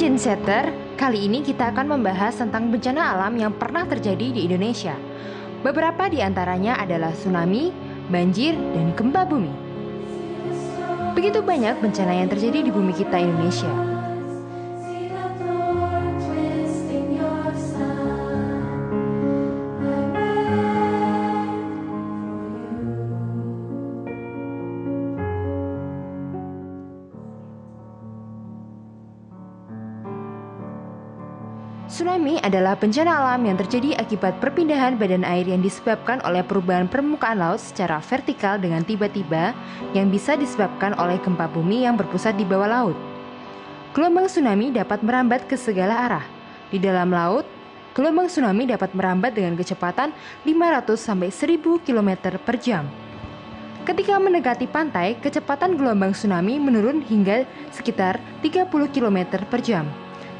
Gen Setter, kali ini kita akan membahas tentang bencana alam yang pernah terjadi di Indonesia. Beberapa di antaranya adalah tsunami, banjir, dan gempa bumi. Begitu banyak bencana yang terjadi di bumi kita Indonesia. Tsunami adalah bencana alam yang terjadi akibat perpindahan badan air yang disebabkan oleh perubahan permukaan laut secara vertikal dengan tiba-tiba yang bisa disebabkan oleh gempa bumi yang berpusat di bawah laut. Gelombang tsunami dapat merambat ke segala arah. Di dalam laut, gelombang tsunami dapat merambat dengan kecepatan 500-1000 km per jam. Ketika mendekati pantai, kecepatan gelombang tsunami menurun hingga sekitar 30 km per jam.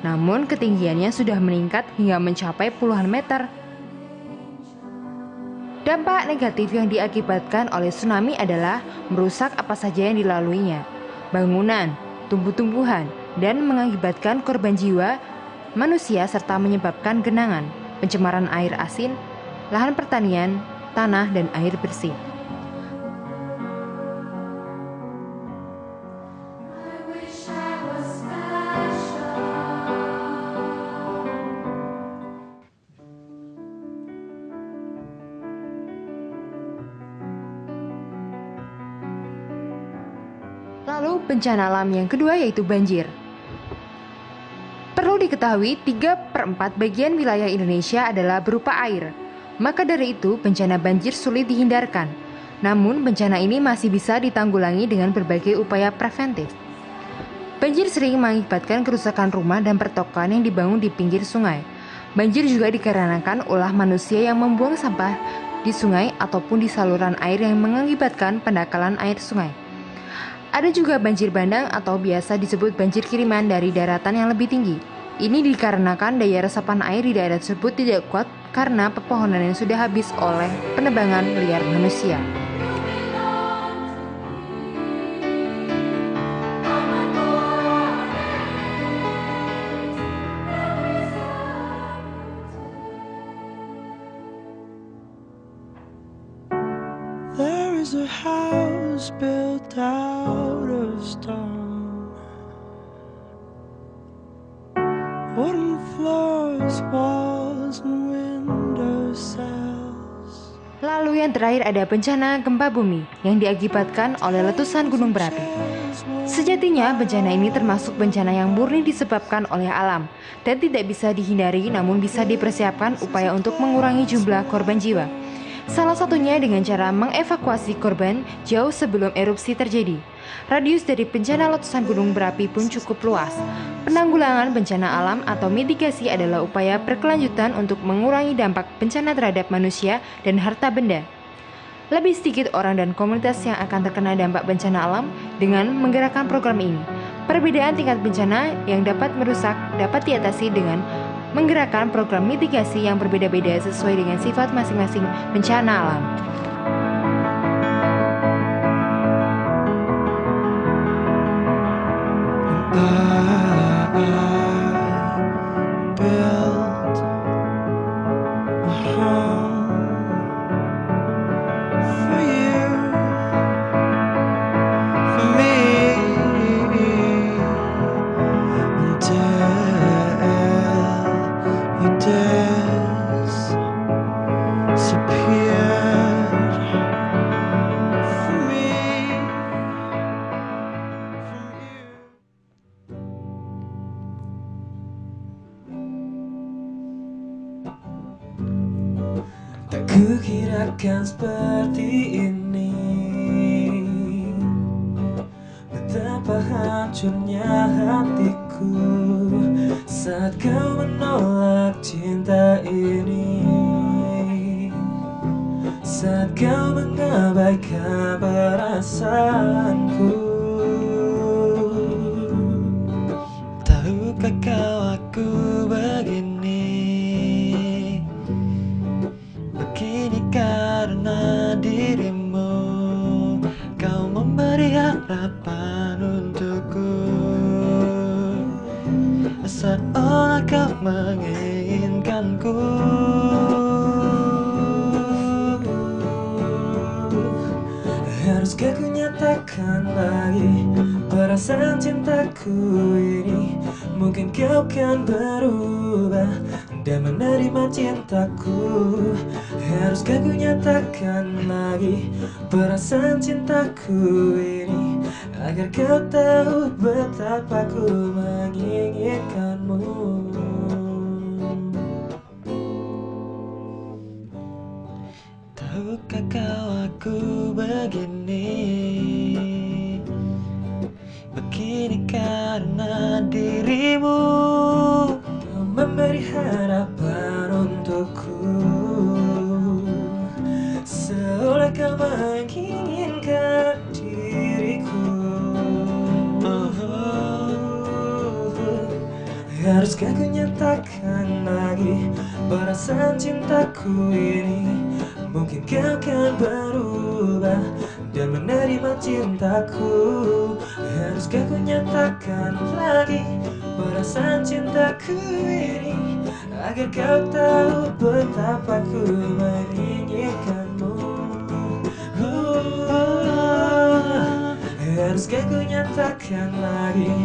Namun ketinggiannya sudah meningkat hingga mencapai puluhan meter. Dampak negatif yang diakibatkan oleh tsunami adalah merusak apa saja yang dilaluinya, bangunan, tumbuh-tumbuhan, dan mengakibatkan korban jiwa manusia serta menyebabkan genangan, pencemaran air asin, lahan pertanian, tanah, dan air bersih. Lalu bencana alam yang kedua yaitu banjir. Perlu diketahui 3/4 bagian wilayah Indonesia adalah berupa air. Maka dari itu bencana banjir sulit dihindarkan. Namun bencana ini masih bisa ditanggulangi dengan berbagai upaya preventif. Banjir sering mengakibatkan kerusakan rumah dan pertokoan yang dibangun di pinggir sungai. Banjir juga dikarenakan ulah manusia yang membuang sampah di sungai ataupun di saluran air yang mengakibatkan pendangkalan air sungai. Ada juga banjir bandang atau biasa disebut banjir kiriman dari daratan yang lebih tinggi. Ini dikarenakan daya resapan air di daerah tersebut tidak kuat karena pepohonan yang sudah habis oleh penebangan liar manusia. There is a house built out of stone, wooden floors, walls, and window sills. Lalu yang terakhir ada bencana gempa bumi yang diakibatkan oleh letusan gunung berapi. Sejatinya bencana ini termasuk bencana yang murni disebabkan oleh alam dan tidak bisa dihindari, namun bisa dipersiapkan upaya untuk mengurangi jumlah korban jiwa. Salah satunya dengan cara mengevakuasi korban jauh sebelum erupsi terjadi. Radius dari bencana letusan gunung berapi pun cukup luas. Penanggulangan bencana alam atau mitigasi adalah upaya berkelanjutan untuk mengurangi dampak bencana terhadap manusia dan harta benda. Lebih sedikit orang dan komunitas yang akan terkena dampak bencana alam dengan menggerakkan program ini. Perbedaan tingkat bencana yang dapat merusak dapat diatasi dengan menggerakkan program mitigasi yang berbeda-beda sesuai dengan sifat masing-masing bencana alam. Tak kukirakan seperti ini, betapa hancurnya hatiku saat kau menolak cinta ini, saat kau mengabaikan perasaanku. Tahukah kau aku begini karena dirimu. Kau memberi harapan untukku. menginginkanku. Haruskah ku nyatakan lagi perasaan cintaku ini? Mungkin kau kan berubah dan menerima cintaku. Haruskah ku nyatakan lagi perasaan cintaku ini, agar kau tahu betapa ku menginginkanmu. Tahukah kau aku begini karena dirimu. Kau memberi harapan untukku, seolah kau menginginkan diriku. Haruskah ku nyatakan lagi perasaan cintaku ini? Mungkin kau kan berubah dan menerima cintaku. Haruskah ku nyatakan lagi perasaan cintaku ini, agar kau tahu betapa ku menginginkanmu. Haruskah ku nyatakan lagi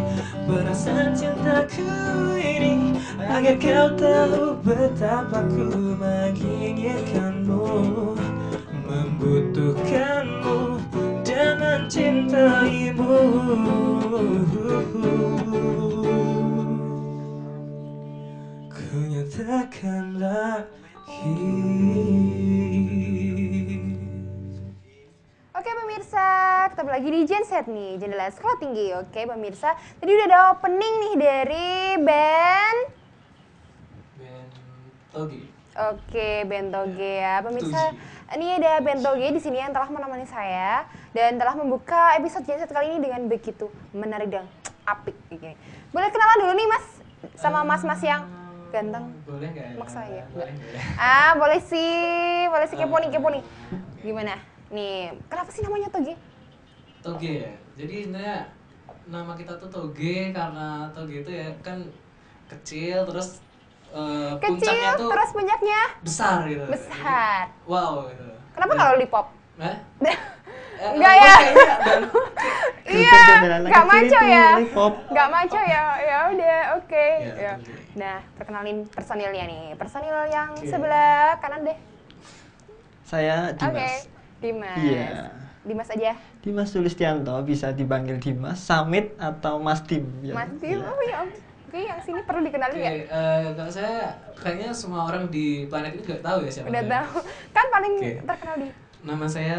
perasaan cintaku ini, agar kau tahu betapa ku menginginkanmu, membutuhkanmu dan mencintaimu. Ku nyatakan lagi. Oke pemirsa, ketemu lagi di Genset nih, Jendela Sekolah Tinggi. Oke pemirsa, tadi udah ada opening nih dari band Toge. Oke, band Toge ya pemirsa. Ini ada band Toge di sini yang telah menemani saya dan telah membuka episode Genset kali ini dengan begitu menarik dan apik gini. Boleh kenalan dulu nih Mas sama mas-mas yang ganteng. Boleh nggak ya? Maksa ya? Boleh nggak ya? Boleh sih kepo nih. Gimana? Nih, kenapa sih namanya Toge? Toge ya. Jadi sebenarnya nama kita tuh Toge karena Toge itu ya kan kecil terus puncaknya tuh terus puncaknya besar gitu. besar. Jadi, wow gitu. Kenapa nggak lollipop? Hah? Enggak ya? Iya, nggak maco ya? Lollipop. Nggak maco ya? Ya udah, oke. Ya, Ya. Toge. Nah, perkenalin personilnya nih. Personil yang sebelah kanan deh. Saya Dimas. Oke, Dimas. Iya. Dimas aja. Dimas Sulistianto, bisa dipanggil Dimas, Samit atau Mas Dim. Ya. Mas Dim, oh ya. Oke, yang sini perlu dikenalin Oke, ya? kalau saya kayaknya semua orang di planet ini juga tahu ya siapa Udah saya. tahu. Kan paling Oke. terkenal di Nama saya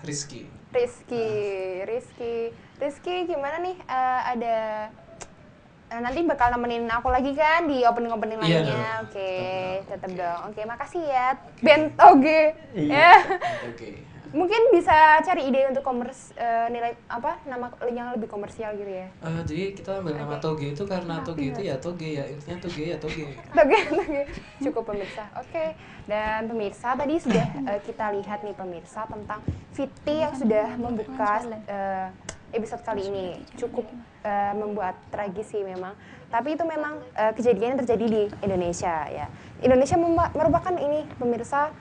Rizky. Rizky gimana nih? Ada nanti bakal nemenin aku lagi kan di opening Iya lainnya. dong. Oke, Tetap tetap dong. Oke, makasih ya. Band Toge. Iya. Ya. Oke. Mungkin bisa cari ide untuk nilai apa nama yang lebih komersial gitu ya. Jadi kita ambil nama Toge itu karena Toge itu ya Toge ya, intinya Toge ya Toge. Toge. Cukup pemirsa. Oke. Dan pemirsa tadi sudah kita lihat nih pemirsa tentang Fiti yang sudah membuka episode kali ini. Cukup membuat tragis sih memang. Tapi itu memang kejadian yang terjadi di Indonesia ya. Indonesia merupakan ini pemirsa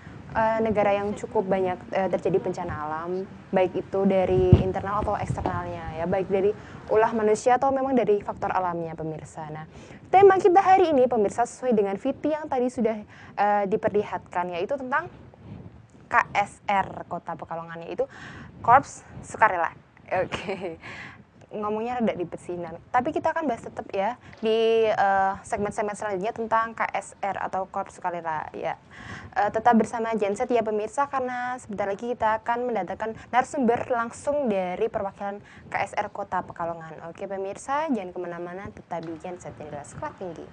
negara yang cukup banyak terjadi bencana alam, baik itu dari internal atau eksternalnya ya, baik dari ulah manusia atau memang dari faktor alamnya pemirsa. Nah, tema kita hari ini pemirsa sesuai dengan Fiti yang tadi sudah diperlihatkan, yaitu tentang KSR Kota Pekalongan, yaitu Korps Sukarela. Oke. Ngomongnya rada ribet sih, tapi kita akan bahas tetap ya di segmen-segmen selanjutnya tentang KSR atau Korps Sukarela ya. Tetap bersama Genset ya pemirsa, karena sebentar lagi kita akan mendatangkan narasumber langsung dari perwakilan KSR Kota Pekalongan. Oke pemirsa, jangan kemana-mana, tetap di Genset Jendela Sekolah Tinggi.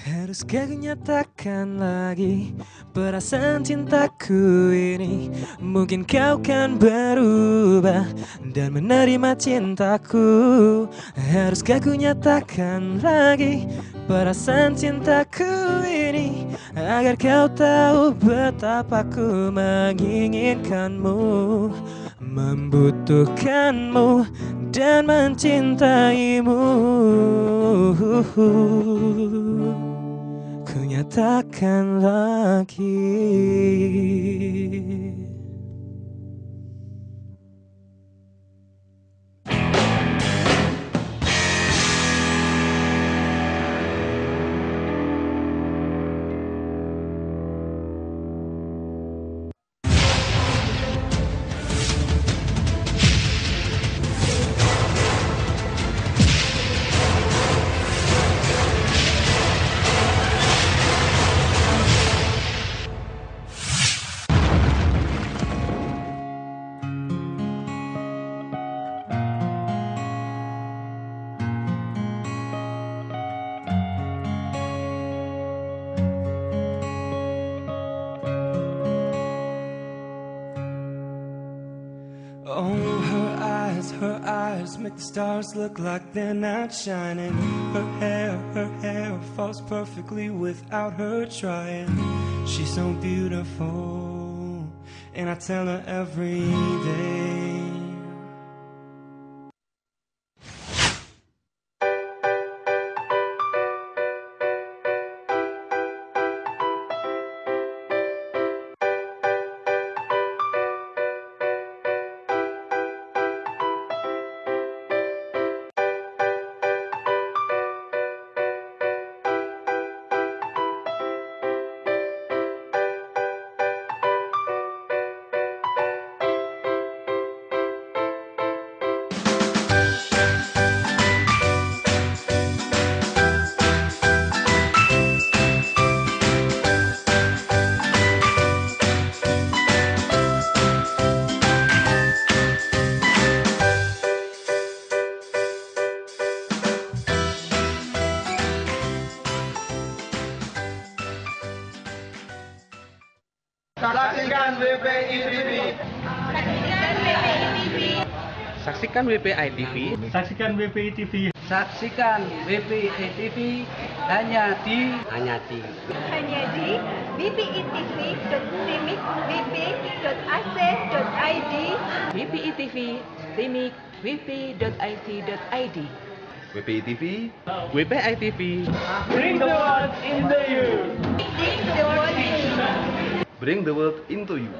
Haruskah ku nyatakan lagi perasaan cintaku ini? Mungkin kau kan berubah dan menerima cintaku. Haruskah ku nyatakan lagi perasaan cintaku ini, agar kau tahu betapa ku menginginkanmu, membutuhkanmu dan mencintaimu. Ku nyatakan lagi. Oh, her eyes make the stars look like they're not shining. Her hair falls perfectly without her trying. She's so beautiful, and I tell her every day. Saksikan WPI TV. Saksikan WPI TV. Saksikan WPI TV hanya di wpitv.timik.wp.ac.id. WPI TV, Timik, wp.ic.id. WPI TV. WPI TV. Bring the world into you. Bring the world into you.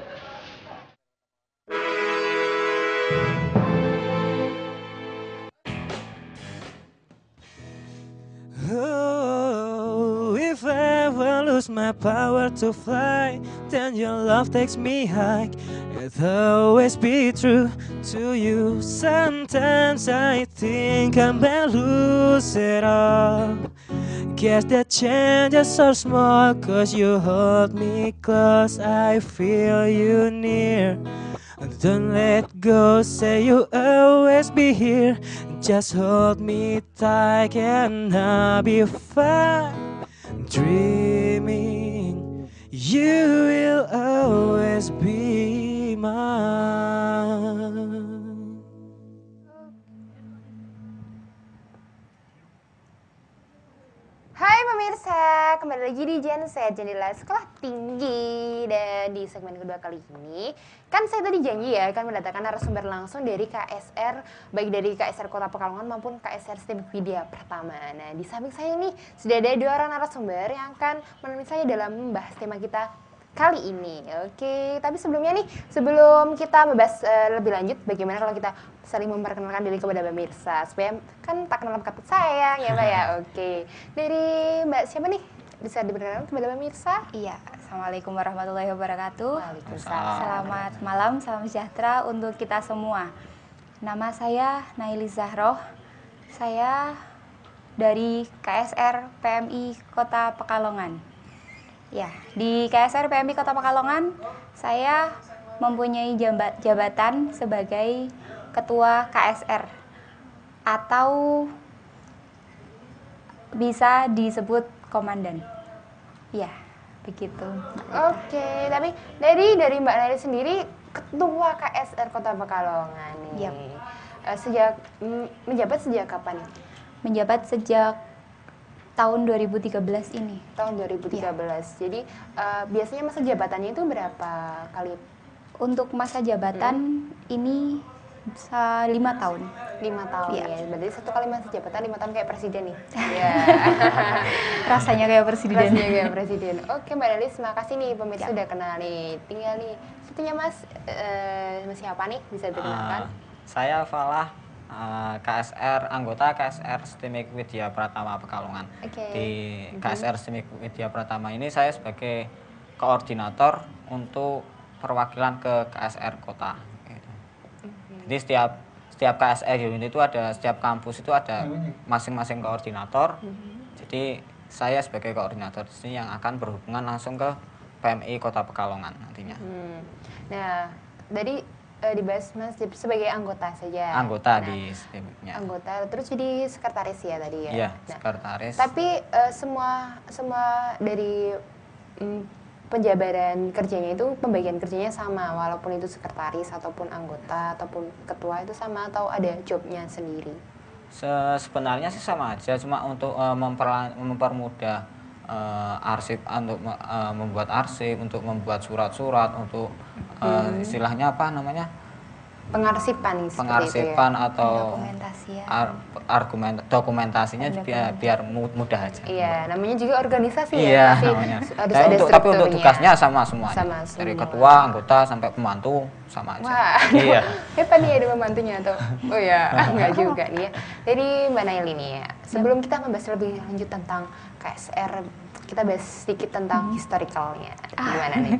Oh, if I ever lose my power to fly, then your love takes me high. It'll always be true to you. Sometimes I think I might lose it all. Guess the changes are small, 'cause you hold me close, I feel you near. Don't let go, say you'll always be here. Just hold me tight and I'll be fine. Dreaming you will always be mine. Hai pemirsa, kembali lagi di Genset, Jendela Sekolah Tinggi. Dan di segmen kedua kali ini, kan saya tadi janji ya akan mendatangkan narasumber langsung dari KSR, baik dari KSR Kota Pekalongan maupun KSR STIM Widya Pratama. Nah, di samping saya ini sudah ada 2 orang narasumber yang akan menemani saya dalam membahas tema kita kali ini. Oke, tapi sebelumnya nih, sebelum kita membahas lebih lanjut, bagaimana kalau kita saling memperkenalkan diri kepada pemirsa, supaya kan tak kenal maka tak sayang ya Mbak ya. Oke, dari Mbak siapa nih? Bisa diperkenalkan kepada pemirsa? Iya, Assalamualaikum warahmatullahi wabarakatuh. Waalaikumsalam. Selamat malam, salam sejahtera untuk kita semua. Nama saya Naili Zahroh. Saya dari KSR PMI Kota Pekalongan. Ya, di KSR PMI Kota Pekalongan, saya mempunyai jabatan sebagai Ketua KSR atau bisa disebut komandan. Ya, begitu. Oke, tapi dari Mbak Naili sendiri Ketua KSR Kota Pekalongan nih. Yap. Menjabat sejak kapan? Menjabat sejak tahun 2013 ini. Tahun 2013. Jadi biasanya masa jabatannya itu berapa kali Untuk masa jabatan ini bisa 5 tahun. 5 tahun Iya. ya. Berarti 1 kali masa jabatan 5 tahun kayak presiden nih. Iya. Rasanya kayak presiden. Rasanya kayak presiden. Oke Mbak Nelis, makasih nih pemirsa udah kenal nih. Tinggal nih satunya Mas, Mas siapa nih bisa dikenalkan? Saya Falah, KSR, anggota KSR STIMIK Widya Pratama Pekalongan. Oke. Di KSR STIMIK Widya Pratama ini saya sebagai koordinator untuk perwakilan ke KSR Kota. Gitu. Jadi setiap KSR unit itu ada, setiap kampus itu ada masing-masing koordinator. Jadi saya sebagai koordinator di sini yang akan berhubungan langsung ke PMI Kota Pekalongan nantinya. Nah, tadi dibahas Mas sebagai anggota saja. Anggota Nah, di STIMIK-nya. anggota terus jadi sekretaris ya tadi ya. Iya, Nah, sekretaris. tapi semua dari penjabaran kerjanya itu pembagian kerjanya sama walaupun itu sekretaris ataupun anggota ataupun ketua itu sama atau ada jobnya sendiri. Sebenarnya sih sama aja, cuma untuk mempermudah arsip, untuk membuat arsip, untuk membuat surat-surat, untuk istilahnya apa namanya, Pengarsipan nih seperti pengarsipan itu ya. atau Dokumentasi ya. dokumentasinya biar mudah aja. Iya, namanya juga organisasi Iya, ya, pasti namanya. harus Dan ada tapi untuk strukturnya. tugasnya sama semuanya. Sama Dari semua. ketua, anggota sampai pembantu sama aja. Wah, Iya. hebat nih ada pembantunya tuh. Oh ya, enggak juga nih ya. Jadi Mbak Naili nih ya, sebelum kita membahas lebih lanjut tentang KSR, kita bahas sedikit tentang historicalnya. Gimana nih?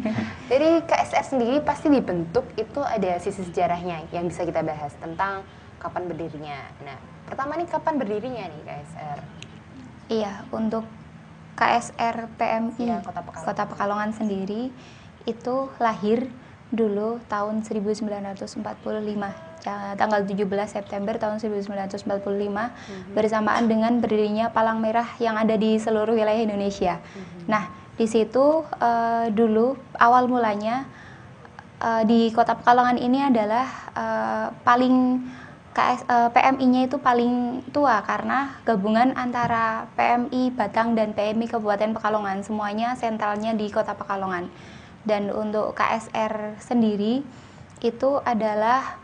Jadi KSR sendiri pasti dibentuk itu ada sisi sejarahnya yang bisa kita bahas tentang kapan berdirinya. Nah, pertama nih kapan berdirinya nih KSR? Iya, untuk KSR PMI Iya, Kota Pekalongan. Kota Pekalongan sendiri itu lahir dulu tahun 1945, tanggal 17 September tahun 1945 bersamaan dengan berdirinya Palang Merah yang ada di seluruh wilayah Indonesia. Nah, di situ dulu awal mulanya di Kota Pekalongan ini adalah PMI-nya itu paling tua karena gabungan antara PMI Batang dan PMI Kabupaten Pekalongan, semuanya sentralnya di Kota Pekalongan. Dan untuk KSR sendiri itu adalah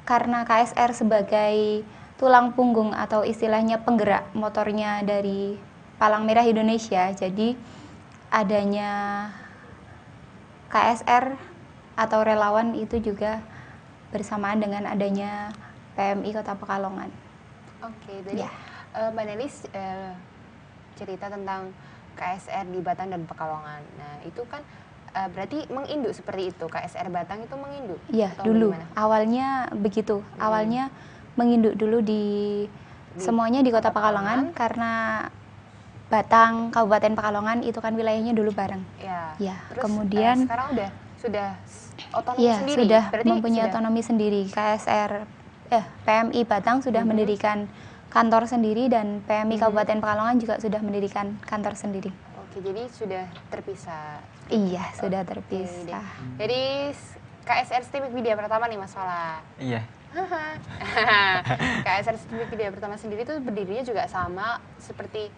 karena KSR sebagai tulang punggung atau istilahnya penggerak motornya dari Palang Merah Indonesia, jadi adanya KSR atau relawan itu juga bersamaan dengan adanya PMI Kota Pekalongan. Oke, jadi Ya. Mbak Nelis cerita tentang KSR di Batang dan Pekalongan. Nah, itu kan berarti menginduk seperti itu. KSR Batang itu menginduk? Iya, atau dulu. bagaimana? Awalnya begitu. Awalnya menginduk dulu semuanya di Kota Pekalongan karena Batang, Kabupaten Pekalongan itu kan wilayahnya dulu bareng. Ya. Ya, Terus kemudian sekarang sudah otonomi ya sendiri. sudah Berarti mempunyai otonomi sendiri. PMI Batang sudah mendirikan kantor sendiri dan PMI Kabupaten Pekalongan juga sudah mendirikan kantor sendiri. Oke, jadi sudah terpisah. Iya, sudah Oke, terpisah. Jadi KSR STIMIK Widya Pratama nih Mas Fala. Iya. KSR STIMIK Widya Pratama sendiri itu berdirinya juga sama seperti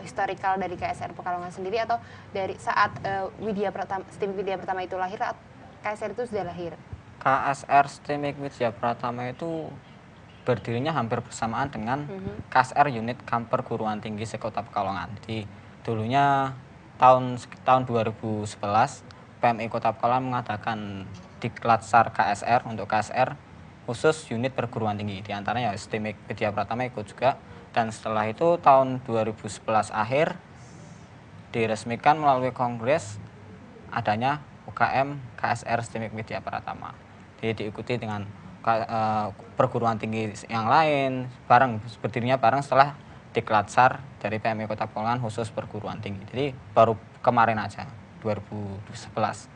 historical dari KSR Pekalongan sendiri, atau dari saat STIMIK Widya Pratama itu lahir, KSR itu sudah lahir? KSR STIMIK Widya Pratama itu berdirinya hampir bersamaan dengan KSR unit Kamp Perguruan Tinggi Sekota Pekalongan. Jadi dulunya tahun 2011 PMI Kota Pekalongan mengadakan diklat SAR KSR untuk KSR khusus unit perguruan tinggi, di antaranya STIMIK Widya Pratama ikut juga. Dan setelah itu tahun 2011 akhir diresmikan melalui kongres adanya UKM KSR STIMIK Widya Pratama. Jadi diikuti dengan perguruan tinggi yang lain, berdirinya bareng setelah diklat SAR dari PMI Kota Pekalongan khusus perguruan tinggi. Jadi baru kemarin aja 2011.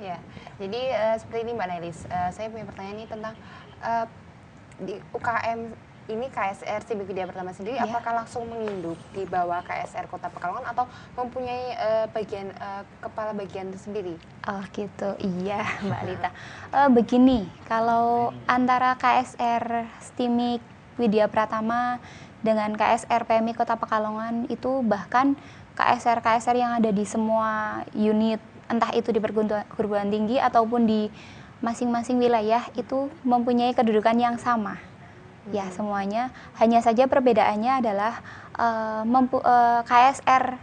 Ya, jadi seperti ini Mbak Nelis, saya punya pertanyaan nih tentang di UKM ini KSR STIMIK Widya Pratama sendiri, apakah langsung menginduk di bawah KSR Kota Pekalongan atau mempunyai kepala bagian tersendiri? Oh gitu, iya Mbak Lita. Begini, kalau antara KSR STIMIK Widya Pratama dengan KSR PMI Kota Pekalongan itu bahkan KSR yang ada di semua unit entah itu di perguruan tinggi ataupun di masing-masing wilayah itu mempunyai kedudukan yang sama. Ya, semuanya. Hanya saja perbedaannya adalah KSR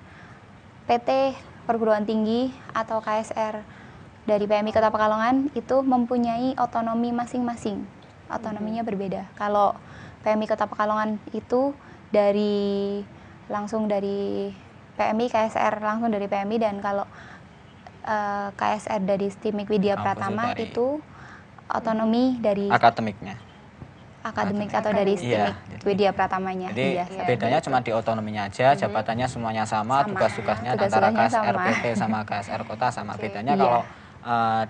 PT perguruan tinggi atau KSR dari PMI Kota Pekalongan itu mempunyai otonomi masing-masing. Otonominya berbeda. Kalau PMI Kota Pekalongan itu langsung dari PMI, KSR langsung dari PMI, dan kalau KSR dari STIMIK Widya Pratama itu otonomi dari akademiknya. Akademik atau dari STIMIK Widya Pratamanya. Jadi bedanya cuma di otonominya aja, jabatannya semuanya sama. Tugas-tugasnya antara KSR PT sama KSR Kota sama. Bedanya kalau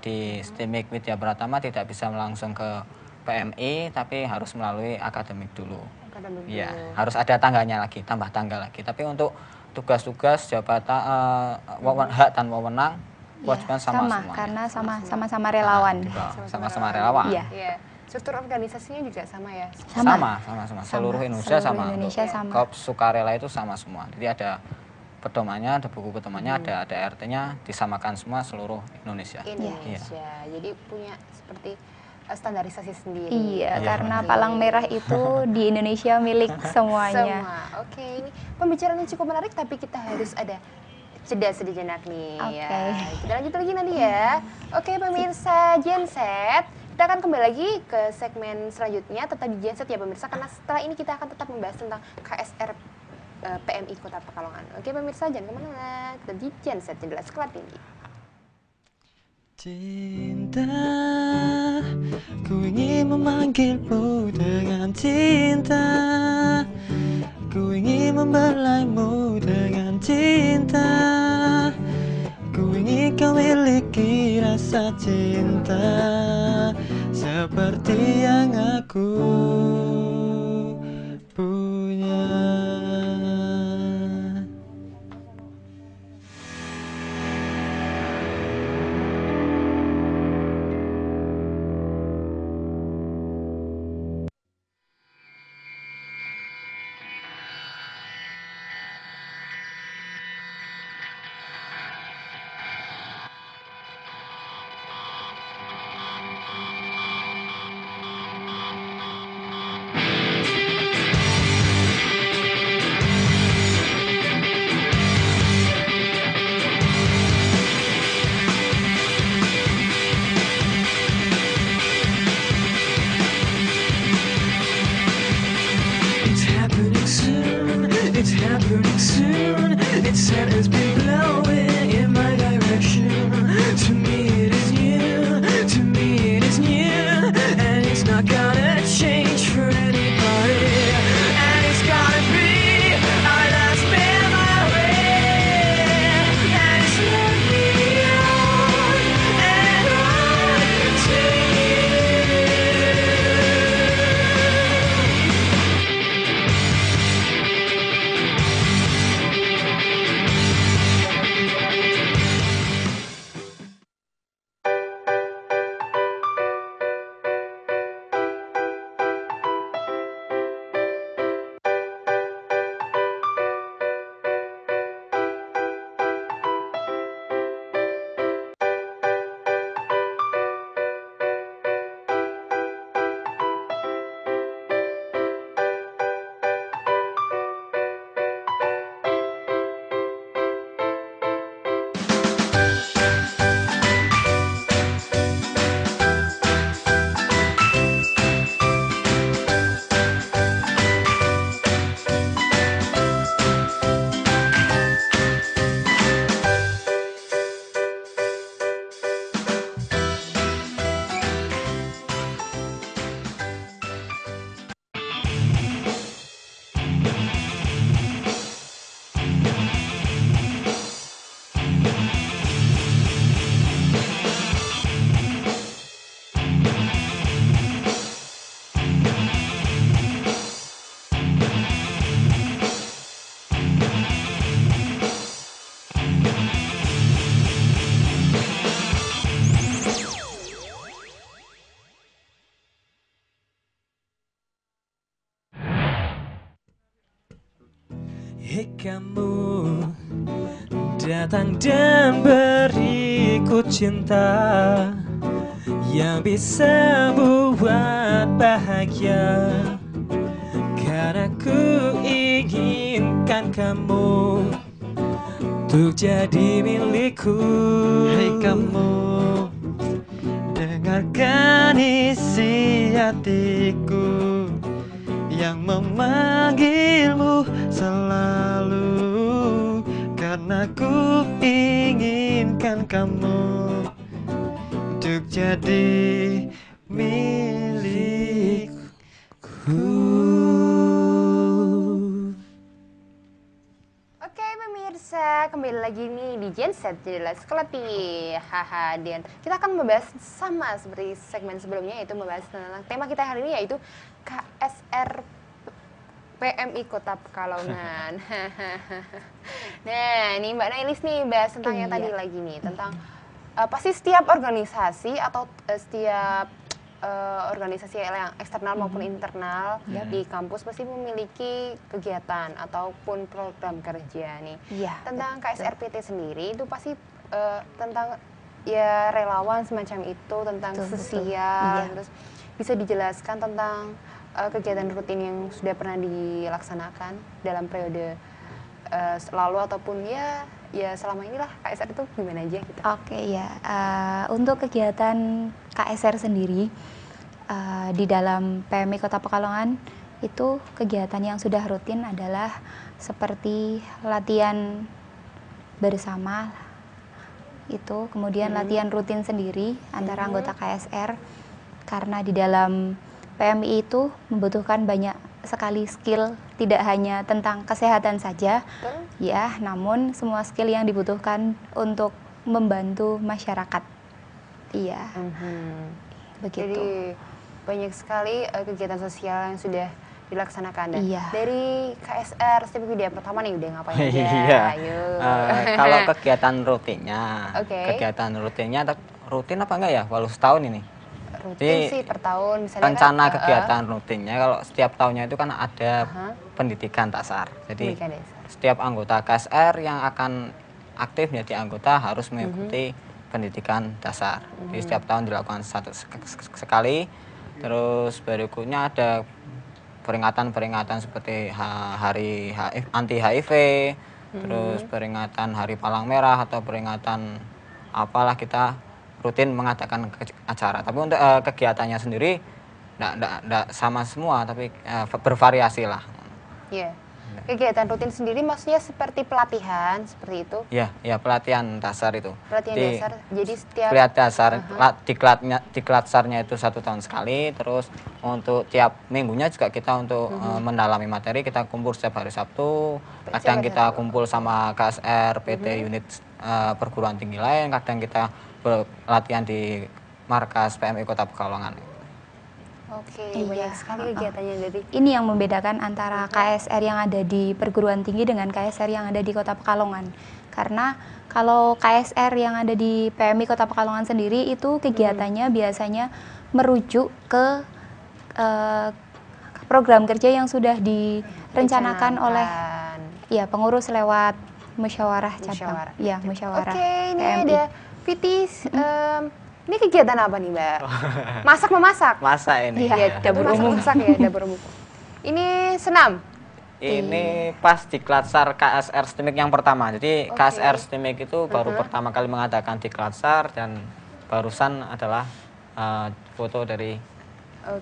di STIMIK Widya Pratama tidak bisa langsung ke PMI, tapi harus melalui akademik dulu. Iya, harus ada tangganya lagi, tambah tangga lagi. Tapi untuk tugas-tugas jabatan hak dan wewenang kewajiban sama semua. Karena sama-sama relawan. Sama-sama relawan. Iya. Struktur organisasinya juga sama ya? Sama. Seluruh Indonesia sama. Korps sukarela itu sama semua. Jadi ada pedomannya, ada buku pedomannya, ada RT-nya, disamakan semua seluruh Indonesia. Jadi punya seperti standarisasi sendiri. Iya, karena palang merah itu di Indonesia milik semuanya. Oke, ini pembicaraannya cukup menarik, tapi kita harus ada jeda sejenak nih. Kita lanjut lagi nanti ya. Oke, pemirsa Genset, kita akan kembali lagi ke segmen selanjutnya. Tetap di Genset ya pemirsa, karena setelah ini kita akan tetap membahas tentang KSR PMI Kota Pekalongan. Oke pemirsa, jangan kemana-mana. Tetap di Genset, jendela sekolah tinggi. Cinta, ku ingin memanggilmu dengan cinta. Ku ingin membelaimu dengan cinta. Ku ingin kau miliki rasa cinta seperti yang aku punya. It's happening soon. Its head has been blowing in my direction. To me it is new. To me it is new. And it's not gonna change for anybody. And it's gotta be our last memory. And it's led me on and on to you. Hei kamu datang dan beriku cinta yang bisa buat bahagia. Karena ku inginkan kamu untuk jadi milikku. Hei kamu, dengarkan isi hatiku yang memanggilmu selalu. Karena ku inginkan kamu untuk jadi milikku. Oke pemirsa, kembali lagi nih di Genset Jelas Kelati. Haha, dan kita akan membahas sama seperti segmen sebelumnya, yaitu membahas tentang tema kita hari ini, yaitu KSR PMI Kota Pekalongan. Nah, ini Mbak Nailis nih bahas tentang yang tadi lagi nih, tentang pasti setiap organisasi atau setiap organisasi yang eksternal maupun internal di kampus pasti memiliki kegiatan ataupun program kerja nih. Tentang KSRPT sendiri itu pasti tentang ya relawan semacam itu, tentang sosial. Terus bisa dijelaskan tentang kegiatan rutin yang sudah pernah dilaksanakan dalam periode lalu ataupun ya selama inilah KSR itu gimana aja gitu. Oke ya, untuk kegiatan KSR sendiri di dalam PMI Kota Pekalongan itu kegiatan yang sudah rutin adalah seperti latihan bersama itu, kemudian latihan rutin sendiri antara anggota KSR, karena di dalam PMI itu membutuhkan banyak sekali skill, tidak hanya tentang kesehatan saja, ya, namun semua skill yang dibutuhkan untuk membantu masyarakat. Iya, begitu. Jadi banyak sekali kegiatan sosial yang sudah dilaksanakan. Dan dari KSR setiap video pertama nih udah ngapain aja? Iya. Kalau kegiatan rutinnya, rutin apa enggak ya? Walau setahun ini. Rutin sih per tahun misalnya rencana kegiatan rutinnya kalau setiap tahunnya itu kan ada pendidikan dasar. Jadi setiap anggota KSR yang akan aktif menjadi anggota harus mengikuti pendidikan dasar. Jadi setiap tahun dilakukan sekali. Terus berikutnya ada peringatan-peringatan seperti hari anti HIV, terus peringatan hari palang merah atau peringatan apalah, kita rutin mengadakan acara. Tapi untuk kegiatannya sendiri enggak sama semua, tapi bervariasi lah. Iya. Kegiatan rutin sendiri maksudnya seperti pelatihan seperti itu? Iya, pelatihan dasar itu. Pelatihan dasar. Jadi setiap diklatsarnya itu 1 tahun sekali. Terus untuk tiap minggunya juga kita untuk mendalami materi, kita kumpul setiap hari Sabtu. Kadang kita kumpul sama KSR PT unit perguruan tinggi lain, kadang kita latihan di markas PMI Kota Pekalongan. Oke, banyak sekali kegiatannya dari. Ini yang membedakan antara KSR yang ada di perguruan tinggi dengan KSR yang ada di Kota Pekalongan. Karena kalau KSR yang ada di PMI Kota Pekalongan sendiri itu kegiatannya biasanya merujuk ke program kerja yang sudah direncanakan oleh pengurus lewat musyawarah cabang. Ya, musyawarah. Oke, ini ada Pitis. Ini kegiatan apa nih, Mbak? Masak-memasak? Masak ini. Iya, dapur umum. Masak ya, dapur umum. Ini senam? Ini pas di Klatsar KSR STIMIK yang pertama. Jadi KSR STIMIK itu baru pertama kali mengadakan di Klatsar, dan barusan adalah foto dari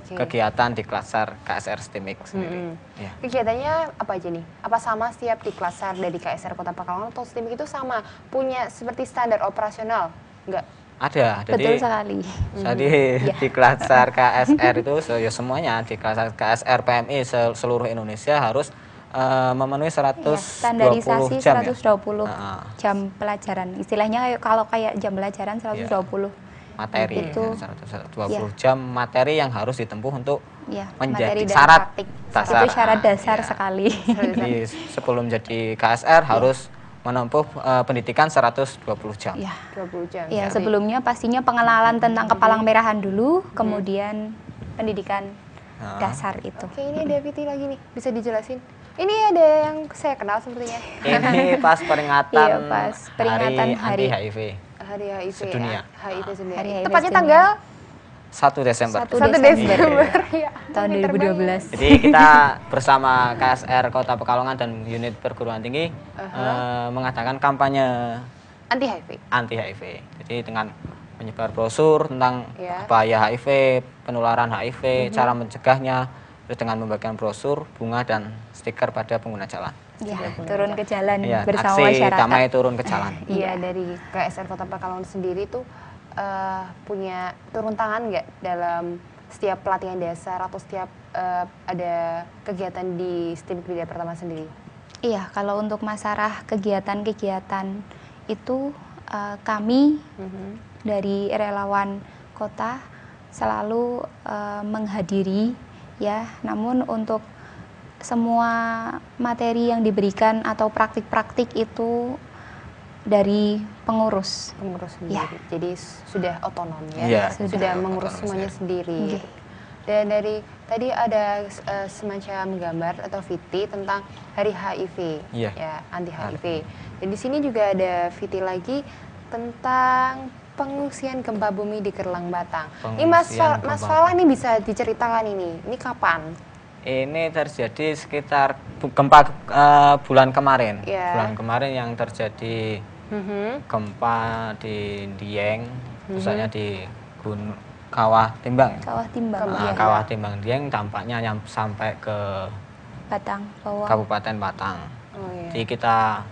kegiatan di Klatsar KSR STIMIK sendiri. Kegiatannya apa aja nih? Apa sama setiap di Klatsar dari KSR Kota Pekalongan atau STIMIK itu sama? Punya seperti standar operasional? Enggak? Ada, betul sekali. Jadi di Klatsar KSR itu ya semuanya di Klatsar KSR PMI seluruh Indonesia harus memenuhi 120 standarisasi jam 120 jam pelajaran. Istilahnya kalau kayak jam pelajaran 120 materi. Itu 120 jam materi yang harus ditempuh untuk menjadi syarat dasar. Itu syarat dasar sekali. Jadi sebelum jadi KSR harus menempuh pendidikan 120 jam. 20 jam. Ya, sebelumnya pastinya pengenalan tentang kepalang merahan dulu, kemudian pendidikan dasar itu. Oke, ini ada Viti lagi nih. Bisa dijelasin Ini ada yang saya kenal sepertinya. Ini pas peringatan, Iya, pas peringatan hari anti HIV Hari HIV sedunia. HIV sedunia. Hari HIV Tepatnya sedunia. tanggal 1 Desember. 1 Desember. Ya, tahun 2012. Jadi kita bersama KSR Kota Pekalongan dan unit perguruan tinggi mengadakan kampanye anti HIV. Anti HIV. Jadi dengan menyebar brosur tentang Ya. bahaya HIV, penularan HIV, cara mencegahnya, terus dengan membagikan brosur, bunga dan stiker pada pengguna jalan. Ya, turun ke jalan Iya, bersama aksi masyarakat. damai turun ke jalan. Iya, dari KSR Kota Pekalongan sendiri tuh punya turun tangan nggak dalam setiap pelatihan dasar atau setiap ada kegiatan di STIM Krida Pertama sendiri? Iya, kalau untuk masalah kegiatan-kegiatan itu kami dari relawan kota selalu menghadiri ya. Namun untuk semua materi yang diberikan atau praktik-praktik itu dari pengurus. Sendiri. Ya. Jadi sudah otonom ya. Iya, sudah mengurus otonom semuanya sendiri. Oke. Dan dari tadi ada semacam gambar atau VT tentang Hari HIV, Iya. ya anti HIV. Dan di sini juga ada VT lagi tentang pengungsian gempa bumi di Kerlang Batang. Ini Mas Pengungsian Mas gempa Falah ini bisa diceritakan ini kapan? Ini terjadi sekitar gempa bulan kemarin. Iya. Bulan kemarin yang terjadi gempa di Dieng, khususnya di Kawah Timbang. Kawah Timbang. Nah, Iya. Kawah Timbang Dieng dampaknya yang sampai ke Batang, bawah. Kabupaten Batang. Oh, iya. Jadi kita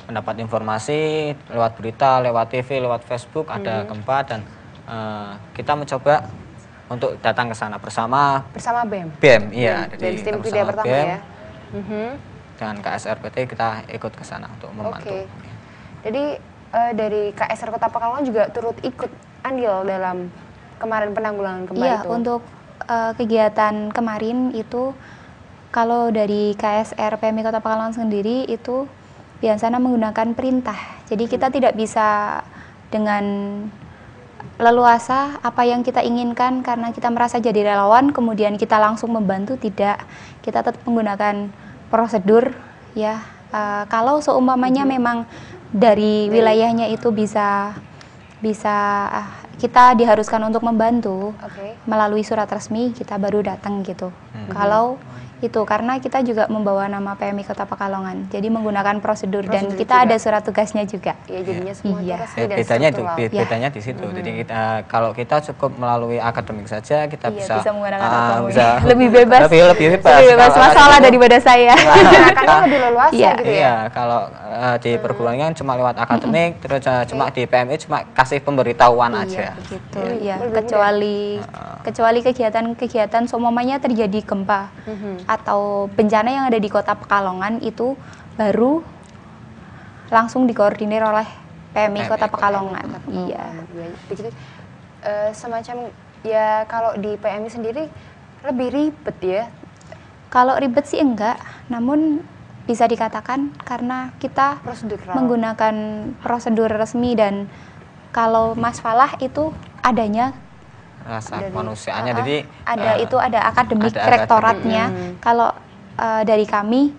mendapat informasi lewat berita, lewat TV, lewat Facebook ada gempa dan kita mencoba untuk datang ke sana bersama BEM. BEM, iya. Dari Jadi STIM kita Krida bersama Pertama BEM ya. dan KSRPT kita ikut ke sana untuk membantu. Oke. Jadi dari KSR Kota Pekalongan juga turut ikut andil dalam kemarin penanggulangan gempa Iya, itu. untuk kegiatan kemarin itu kalau dari KSR PMI Kota Pekalongan sendiri itu biasanya menggunakan perintah. Jadi kita tidak bisa dengan leluasa apa yang kita inginkan karena kita merasa jadi relawan kemudian kita langsung membantu, tidak. Kita tetap menggunakan prosedur ya. Kalau seumpamanya memang dari wilayahnya itu bisa kita diharuskan untuk membantu melalui surat resmi, kita baru datang gitu. Kalau itu karena kita juga membawa nama PMI Kota Pekalongan, jadi menggunakan prosedur dan kita ada surat tugasnya juga. Ya jadinya semua itu resmi dan Bedanya itu struktural. bedanya di situ. Jadi kalau kita cukup melalui akademik saja kita Iya, bisa menggunakan otonomi. bisa lebih bebas. Lebih bebas. Lebih bebas Kalau masalah itu- daripada saya. Gerakannya lebih leluasa Iya. gitu ya. Iya, kalau di perguruan kan cuma lewat akademik, terus cuma di PMI cuma kasih pemberitahuan aja. Begitu, ya. Kecuali kegiatan-kegiatan seumpamanya terjadi gempa atau bencana yang ada di Kota Pekalongan itu baru langsung dikoordinir oleh PMI Kota Pekalongan. Iya. Begitu semacam ya kalau di PMI sendiri lebih ribet ya. Kalau ribet sih enggak, namun bisa dikatakan karena kita menggunakan prosedur resmi dan kalau Mas Falah itu adanya Rasa kemanusiaannya jadi ada akademik ada rektoratnya. Kalau dari kami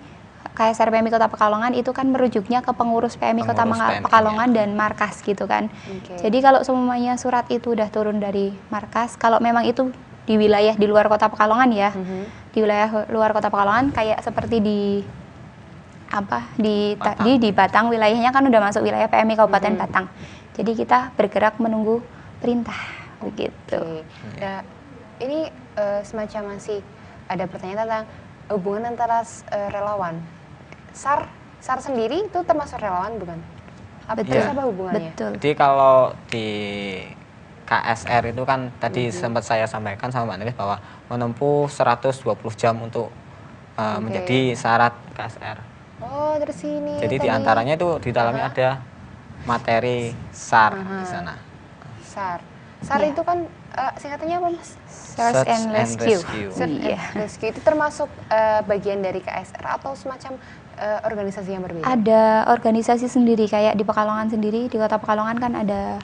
KSR PMI Kota Pekalongan itu kan merujuknya ke pengurus PMI Kota Pekalongan dan markas gitu kan. Jadi kalau semuanya surat itu udah turun dari markas, kalau memang itu di wilayah di luar Kota Pekalongan ya, di wilayah luar Kota Pekalongan kayak seperti di Batang wilayahnya kan udah masuk wilayah PMI Kabupaten Batang. Jadi kita bergerak menunggu perintah begitu. Nah, ini semacam masih ada pertanyaan tentang hubungan antara relawan. SAR sendiri itu termasuk relawan bukan? Apa hubungannya? Betul. Jadi kalau di KSR itu kan tadi sempat saya sampaikan sama Mbak Nelis bahwa menempuh 120 jam untuk menjadi syarat KSR. Oh, dari sini. Jadi diantaranya itu di dalamnya ada materi SAR di sana. SAR itu kan singkatannya apa Mas? Search and Rescue. Search and Rescue itu termasuk bagian dari KSR atau semacam organisasi yang berbeda? Ada organisasi sendiri kayak di Pekalongan sendiri, di Kota Pekalongan kan ada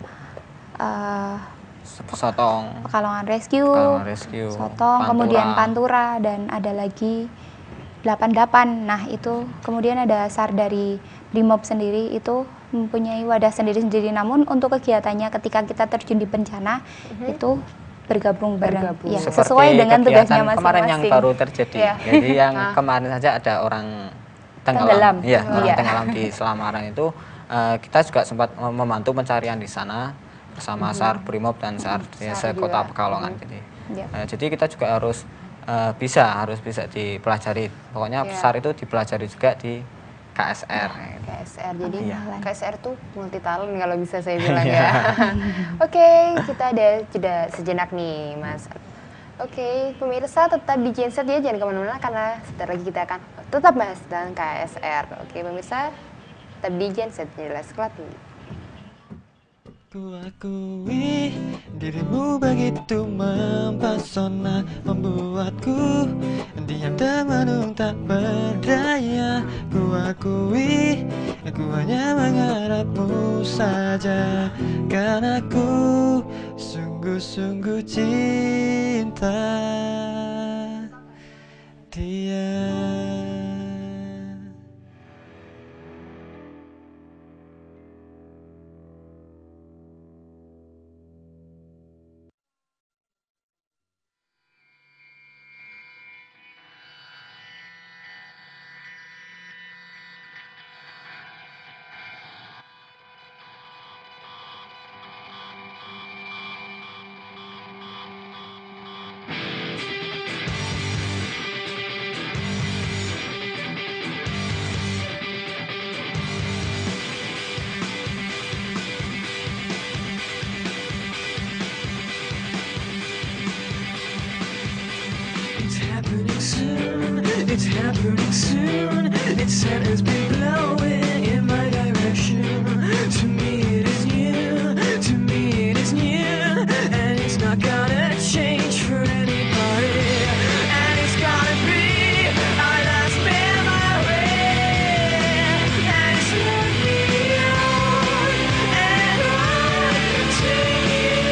Pekalongan Rescue, Sotong, kemudian Pantura dan ada lagi 88. Nah, itu kemudian ada SAR dari Brimob sendiri itu mempunyai wadah sendiri-sendiri. Namun untuk kegiatannya ketika kita terjun di bencana itu bergabung bareng. Ya, sesuai dengan tugasnya masing-masing. Kemarin yang baru terjadi. Jadi yang kemarin saja ada orang tenggelam. Iya, orang tenggelam di Semarang itu kita juga sempat membantu pencarian di sana bersama SAR Brimob dan SAR Kota Pekalongan. Jadi kita juga harus bisa dipelajari. Pokoknya SAR itu dipelajari juga di KSR. KSR, jadi KSR tuh multi talent kalau bisa saya bilang ya. Oke, kita ada jeda sejenak nih, Mas. Oke, pemirsa tetap di Genset ya, jangan kemana-mana karena sebentar lagi kita akan tetap bahas tentang KSR. Oke, pemirsa tetap di Genset, jelas Kelati. Ku akui dirimu begitu mempesona, membuatku diam dan menung tak berdaya. Ku akui aku hanya mengharapmu saja, karena aku sungguh-sungguh cinta dia. It's happening soon. Its scent has been blowing in my direction. To me it is new. To me it is new. And it's not gonna change for anybody. And it's gonna be our last memory. And it's left me on and on to you.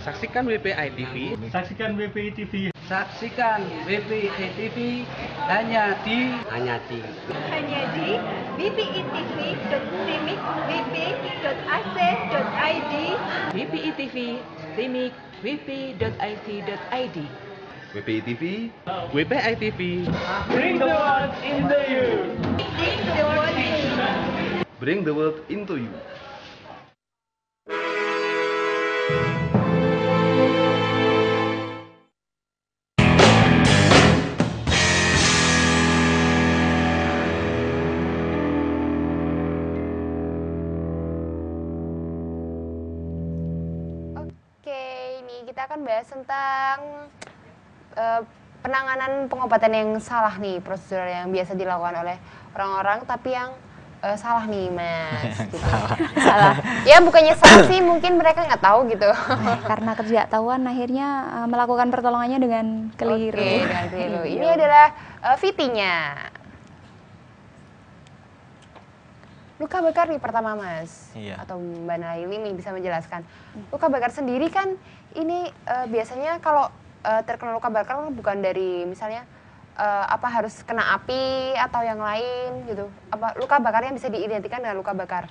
Saksikan WPI TV. Saksikan WPI TV. Saksikan WPI TV hanya di wpitv.timik.wp.ac.id. WPI TV, Timik, wp.it.id. WPI TV. WPI TV. Bring the world into you. Bring the world into you. Kita akan bahas tentang penanganan pengobatan yang salah nih, prosedur yang biasa dilakukan oleh orang-orang tapi yang salah nih, Mas. Gitu. Salah. Ya bukannya salah sih, mungkin mereka nggak tahu gitu. Karena ketidaktahuan akhirnya melakukan pertolongannya dengan keliru. Oke, dengan keliru. Ini adalah VT-nya. Luka bakar nih pertama, Mas. Atau Mbak Naili nih bisa menjelaskan. Luka bakar sendiri kan ini biasanya kalau terkena luka bakar bukan dari misalnya apa harus kena api atau yang lain gitu. Apa luka bakarnya bisa diidentikan dengan luka bakar?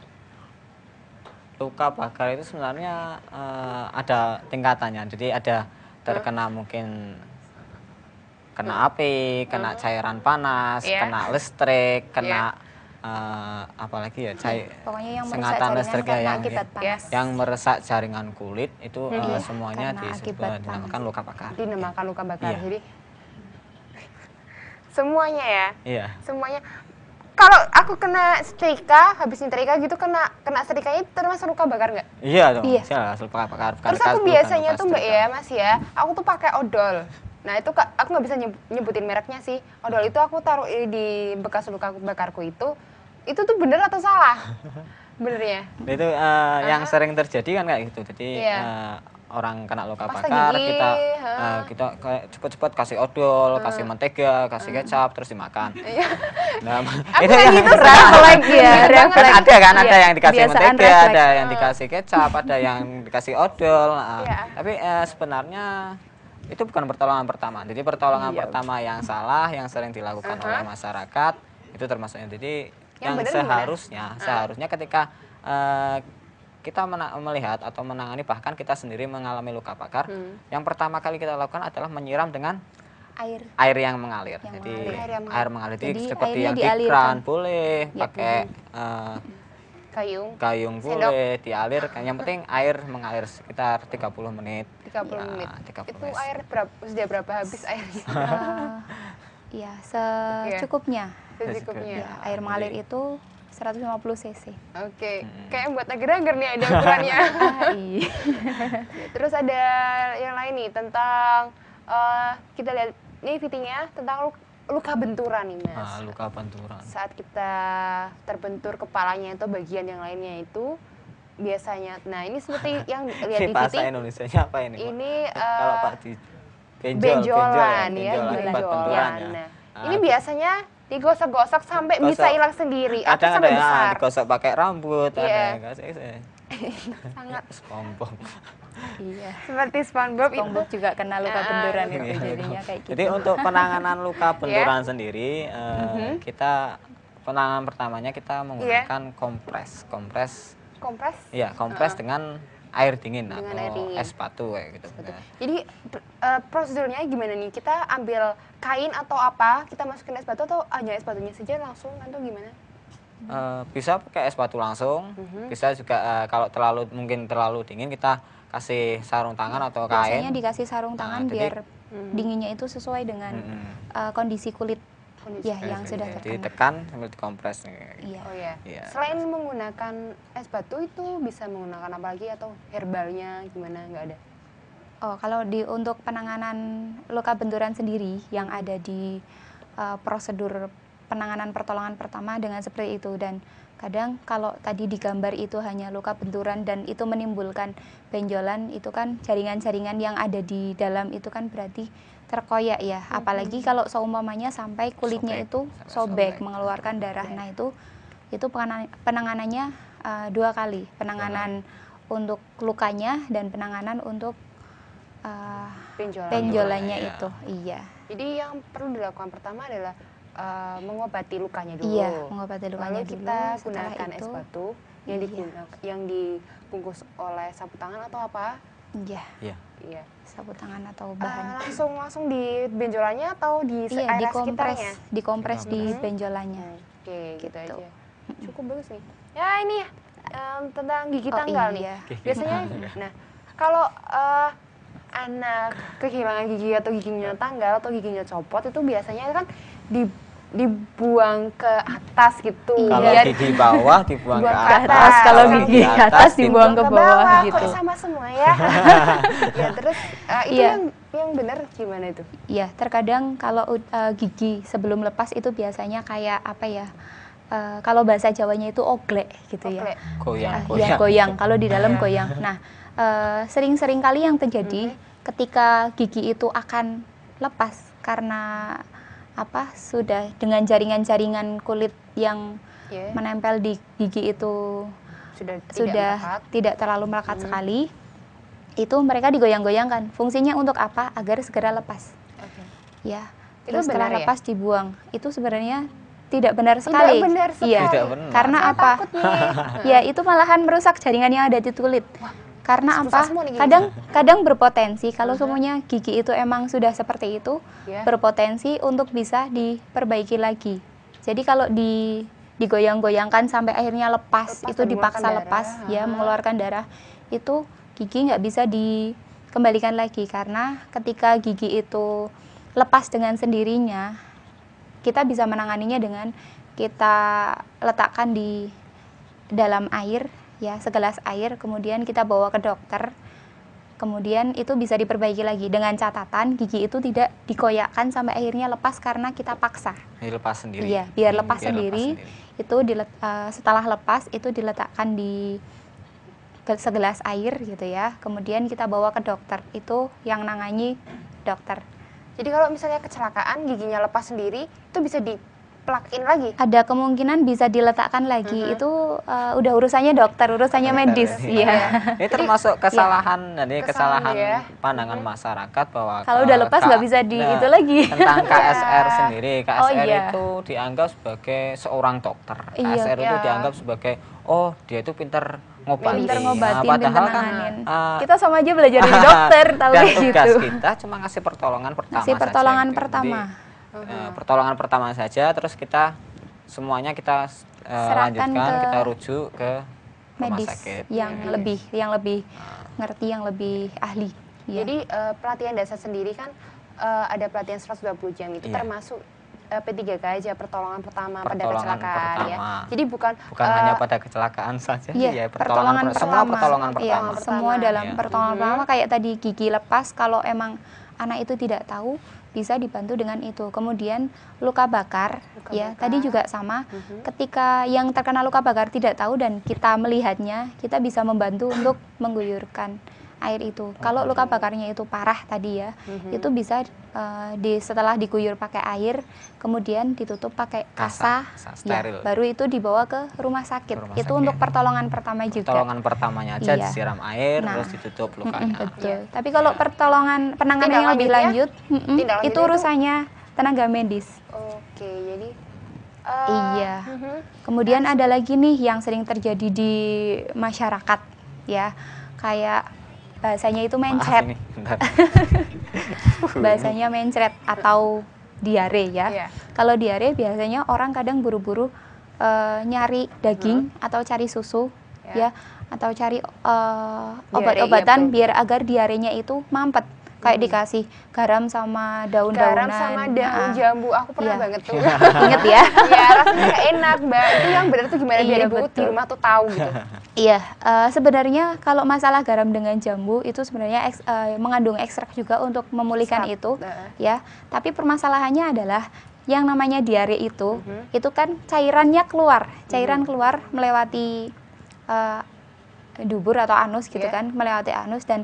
luka bakar itu sebenarnya ada tingkatannya. Jadi ada terkena mungkin kena api, kena cairan panas, kena listrik, kena apalagi ya pokoknya yang merusak sengatan jaringan listrik karena yang akibat panas. yang merusak jaringan kulit itu semuanya karena disebut akibat dinamakan luka bakar. Dinamakan luka bakar. Iya. Jadi semuanya ya. Iya. Semuanya. Kalau aku kena setrika, habis nyetrika gitu kena setrikanya termasuk luka bakar nggak? Iya dong. Iya. Jelas luka bakar. Terus aku biasanya tuh Mbak ya Mas ya, aku tuh pakai odol. Nah itu aku nggak bisa nyebutin mereknya sih. Odol itu aku taruh di bekas luka bakarku itu tuh bener atau salah? Benernya? Itu yang sering terjadi kan kayak gitu. Jadi orang kena luka Pasta bakar, gigi, kita kayak cepet-cepet kasih odol, kasih mentega, kasih kecap, terus dimakan. Nah, Aku kayak gitu refleks ya, kan ada yang dikasih Kebiasaan mentega, refleks. ada yang dikasih kecap, ada yang dikasih odol. Tapi sebenarnya itu bukan pertolongan pertama. Jadi pertolongan pertama yang salah, yang sering dilakukan oleh masyarakat itu termasuknya. Jadi yang seharusnya ketika kita melihat atau menangani, bahkan kita sendiri mengalami luka bakar, yang pertama kali kita lakukan adalah menyiram dengan air yang mengalir. Jadi air mengalir. Jadi seperti yang di kran boleh, pakai gayung boleh, dialirkan. Yang penting air mengalir sekitar 30 menit. 30 menit. 30 Itu menit. air sudah berapa habis airnya? Iya, secukupnya. Secukupnya. Ya, air mengalir itu 150 cc. Oke, kayak buat agar-agar nih ada ukurannya. Iya. Terus ada yang lain nih tentang kita lihat nih fittingnya tentang luka benturan nih Mas. Luka benturan. Saat kita terbentur kepalanya itu bagian yang lainnya itu biasanya. Nah ini seperti yang lihat di Bahasa fitting. Indonesianya apa ini? Pak? Ini kalau Pak di benjolan ya, akibat benturan ya. Nah, ini biasanya digosok-gosok sampai bisa hilang sendiri atau Kadang sampai ada besar. yang digosok pakai rambut, ada Iya. yang kasih Sangat SpongeBob. Iya. seperti SpongeBob itu. SpongeBob juga kena luka benturan itu jadinya kayak gitu. Jadi untuk penanganan luka benturan sendiri, kita penanganan pertamanya kita menggunakan kompres. Kompres? Iya, kompres dengan air dingin Dengan atau air dingin. es batu kayak gitu. Nah, Jadi prosedurnya gimana nih? Kita ambil kain atau apa? Kita masukin es batu atau hanya es batunya saja langsung atau gimana? bisa pakai es batu langsung, bisa juga kalau mungkin terlalu dingin kita kasih sarung tangan atau kain. Biasanya dikasih sarung tangan jadi- biar dinginnya itu sesuai dengan kondisi kulit yang sudah terkena. Ditekan sambil dikompres. Iya. Oh ya. Iya. Selain menggunakan es batu itu bisa menggunakan apa lagi atau herbalnya gimana? Nggak ada. Oh, kalau untuk penanganan luka benturan sendiri yang ada di prosedur penanganan pertolongan pertama dengan seperti itu, dan kadang kalau tadi di gambar itu hanya luka benturan dan itu menimbulkan benjolan, itu kan jaringan-jaringan yang ada di dalam itu kan berarti terkoyak ya, apalagi kalau seumpamanya sampai kulitnya itu sobek mengeluarkan darah. Nah itu penanganannya 2 kali, penanganan untuk lukanya dan penanganan untuk benjolannya itu. Iya. Jadi yang perlu dilakukan pertama adalah mengobati lukanya dulu. Iya, mengobati lukanya Lalu dulu. kita Setelah gunakan es itu, batu yang dibungkus oleh sapu tangan atau apa? Iya. Iya. Sapu tangan atau bahan. Langsung di benjolannya atau di Iya, area sekitarnya? dikompres di benjolannya. Oke, gitu Gitu. aja. Cukup bagus nih. Ya ini tentang gigi Oh, tanggal iya. nih. Biasanya, nah kalau anak kehilangan gigi atau giginya tanggal atau giginya copot itu biasanya kan dibuang ke atas gitu. Kalau gigi bawah dibuang ke atas, kalau gigi atas dibuang ke bawah gitu. Kok sama semua ya? Ya terus itu yang benar gimana itu? Iya, terkadang kalau gigi sebelum lepas itu biasanya kayak apa ya? Kalau bahasa Jawanya itu oglek gitu ya. Goyang. Kalau di dalam goyang. Nah, sering-sering kali yang terjadi ketika gigi itu akan lepas karena sudah dengan jaringan-jaringan kulit yang menempel di gigi itu sudah tidak terlalu melekat sekali. Itu mereka digoyang-goyangkan. Fungsinya untuk apa? Agar segera lepas. Ya. Terus setelah lepas dibuang. Itu sebenarnya tidak benar sekali. Tidak benar sekali. Iya. Tidak benar. Karena Saya apa? takut nih. Ya, itu malahan merusak jaringan yang ada di kulit. Karena susah apa? semua nih gigi. Kadang berpotensi kalau semuanya gigi itu emang sudah seperti itu, Ya. berpotensi untuk bisa diperbaiki lagi. Jadi kalau digoyang-goyangkan sampai akhirnya lepas, itu dan dipaksa mengeluarkan lepas, darah. ya mengeluarkan darah, itu gigi nggak bisa dikembalikan lagi karena ketika gigi itu lepas dengan sendirinya, kita bisa menanganinya dengan kita letakkan di dalam air, ya segelas air, kemudian kita bawa ke dokter, kemudian itu bisa diperbaiki lagi dengan catatan gigi itu tidak dikoyakkan sampai akhirnya lepas karena kita paksa. Dilepas sendiri. Iya, biar lepas sendiri. Itu setelah lepas itu diletakkan di segelas air gitu ya. Kemudian kita bawa ke dokter. Itu yang nangani dokter. Jadi kalau misalnya kecelakaan giginya lepas sendiri, itu bisa di-plug-in lagi? Ada kemungkinan bisa diletakkan lagi. Itu udah urusannya dokter, urusannya medis. Iya. Ini termasuk kesalahan Kesalahan, ya. pandangan masyarakat bahwa Kalau udah lepas nggak bisa itu lagi. Tentang KSR sendiri, KSR Oh, iya. itu dianggap sebagai seorang dokter. Iya. KSR itu Iya. dianggap sebagai dia itu pintar ngobatin. Pinter ngobatin, Padahal pinter kan nanganin. eh, Kita sama aja belajar jadi dokter, tahu dan kayak tugas gitu. kita cuma ngasih pertolongan pertama Kasih pertolongan saja, gitu. pertama. Jadi, pertolongan pertama saja, terus kita semuanya kita Serahkan lanjutkan, ke kita rujuk ke rumah Medis sakit. yang lebih ngerti, yang lebih ahli. Iya. Jadi pelatihan dasar sendiri kan ada pelatihan 120 jam itu Iya. termasuk P3K aja, pertolongan pertama pada Pertolongan kecelakaan ya. pertama. Jadi bukan hanya pada kecelakaan saja, Iya, pertolongan semua pertolongan Iya, pertama. semua dalam Iya. pertolongan pertama kayak tadi gigi lepas, kalau emang anak itu tidak tahu bisa dibantu dengan itu. Kemudian luka bakar, ya tadi juga sama. Ketika yang terkena luka bakar tidak tahu dan kita melihatnya, kita bisa membantu untuk mengguyurkan air itu. Kalau luka bakarnya itu parah tadi ya, itu bisa setelah diguyur pakai air, kemudian ditutup pakai kasa, steril. baru itu dibawa ke rumah sakit. Itu untuk pertolongan pertama juga. Pertolongan pertamanya aja Iya. disiram air, Nah, terus ditutup lukanya. betul. Tapi kalau pertolongan penanganan Tindak yang lebih lanjutnya? lanjut, Tindak lanjutnya itu urusannya tenaga medis. Oke, jadi Iya. Kemudian ada lagi nih yang sering terjadi di masyarakat ya, kayak bahasanya itu mencret. Maaf ini, bentar. Bahasanya mencret atau diare ya. Iya. Kalau diare biasanya orang kadang buru-buru nyari daging atau cari susu ya, atau cari obat-obatan biar agar diarenya itu mampet. Kayak dikasih garam sama daun-daunan. garam sama daun jambu, aku pernah banget tuh. Ingat ya? Iya, rasanya nggak enak, Mbak. Itu yang benar tuh gimana biar Iya, ibu di betul. rumah tuh tahu gitu. Iya, sebenarnya kalau masalah garam dengan jambu itu sebenarnya mengandung ekstrak juga untuk memulihkan Serat. itu, ya. Tapi permasalahannya adalah yang namanya diare itu kan cairannya keluar, keluar melewati dubur atau anus gitu kan, melewati anus, dan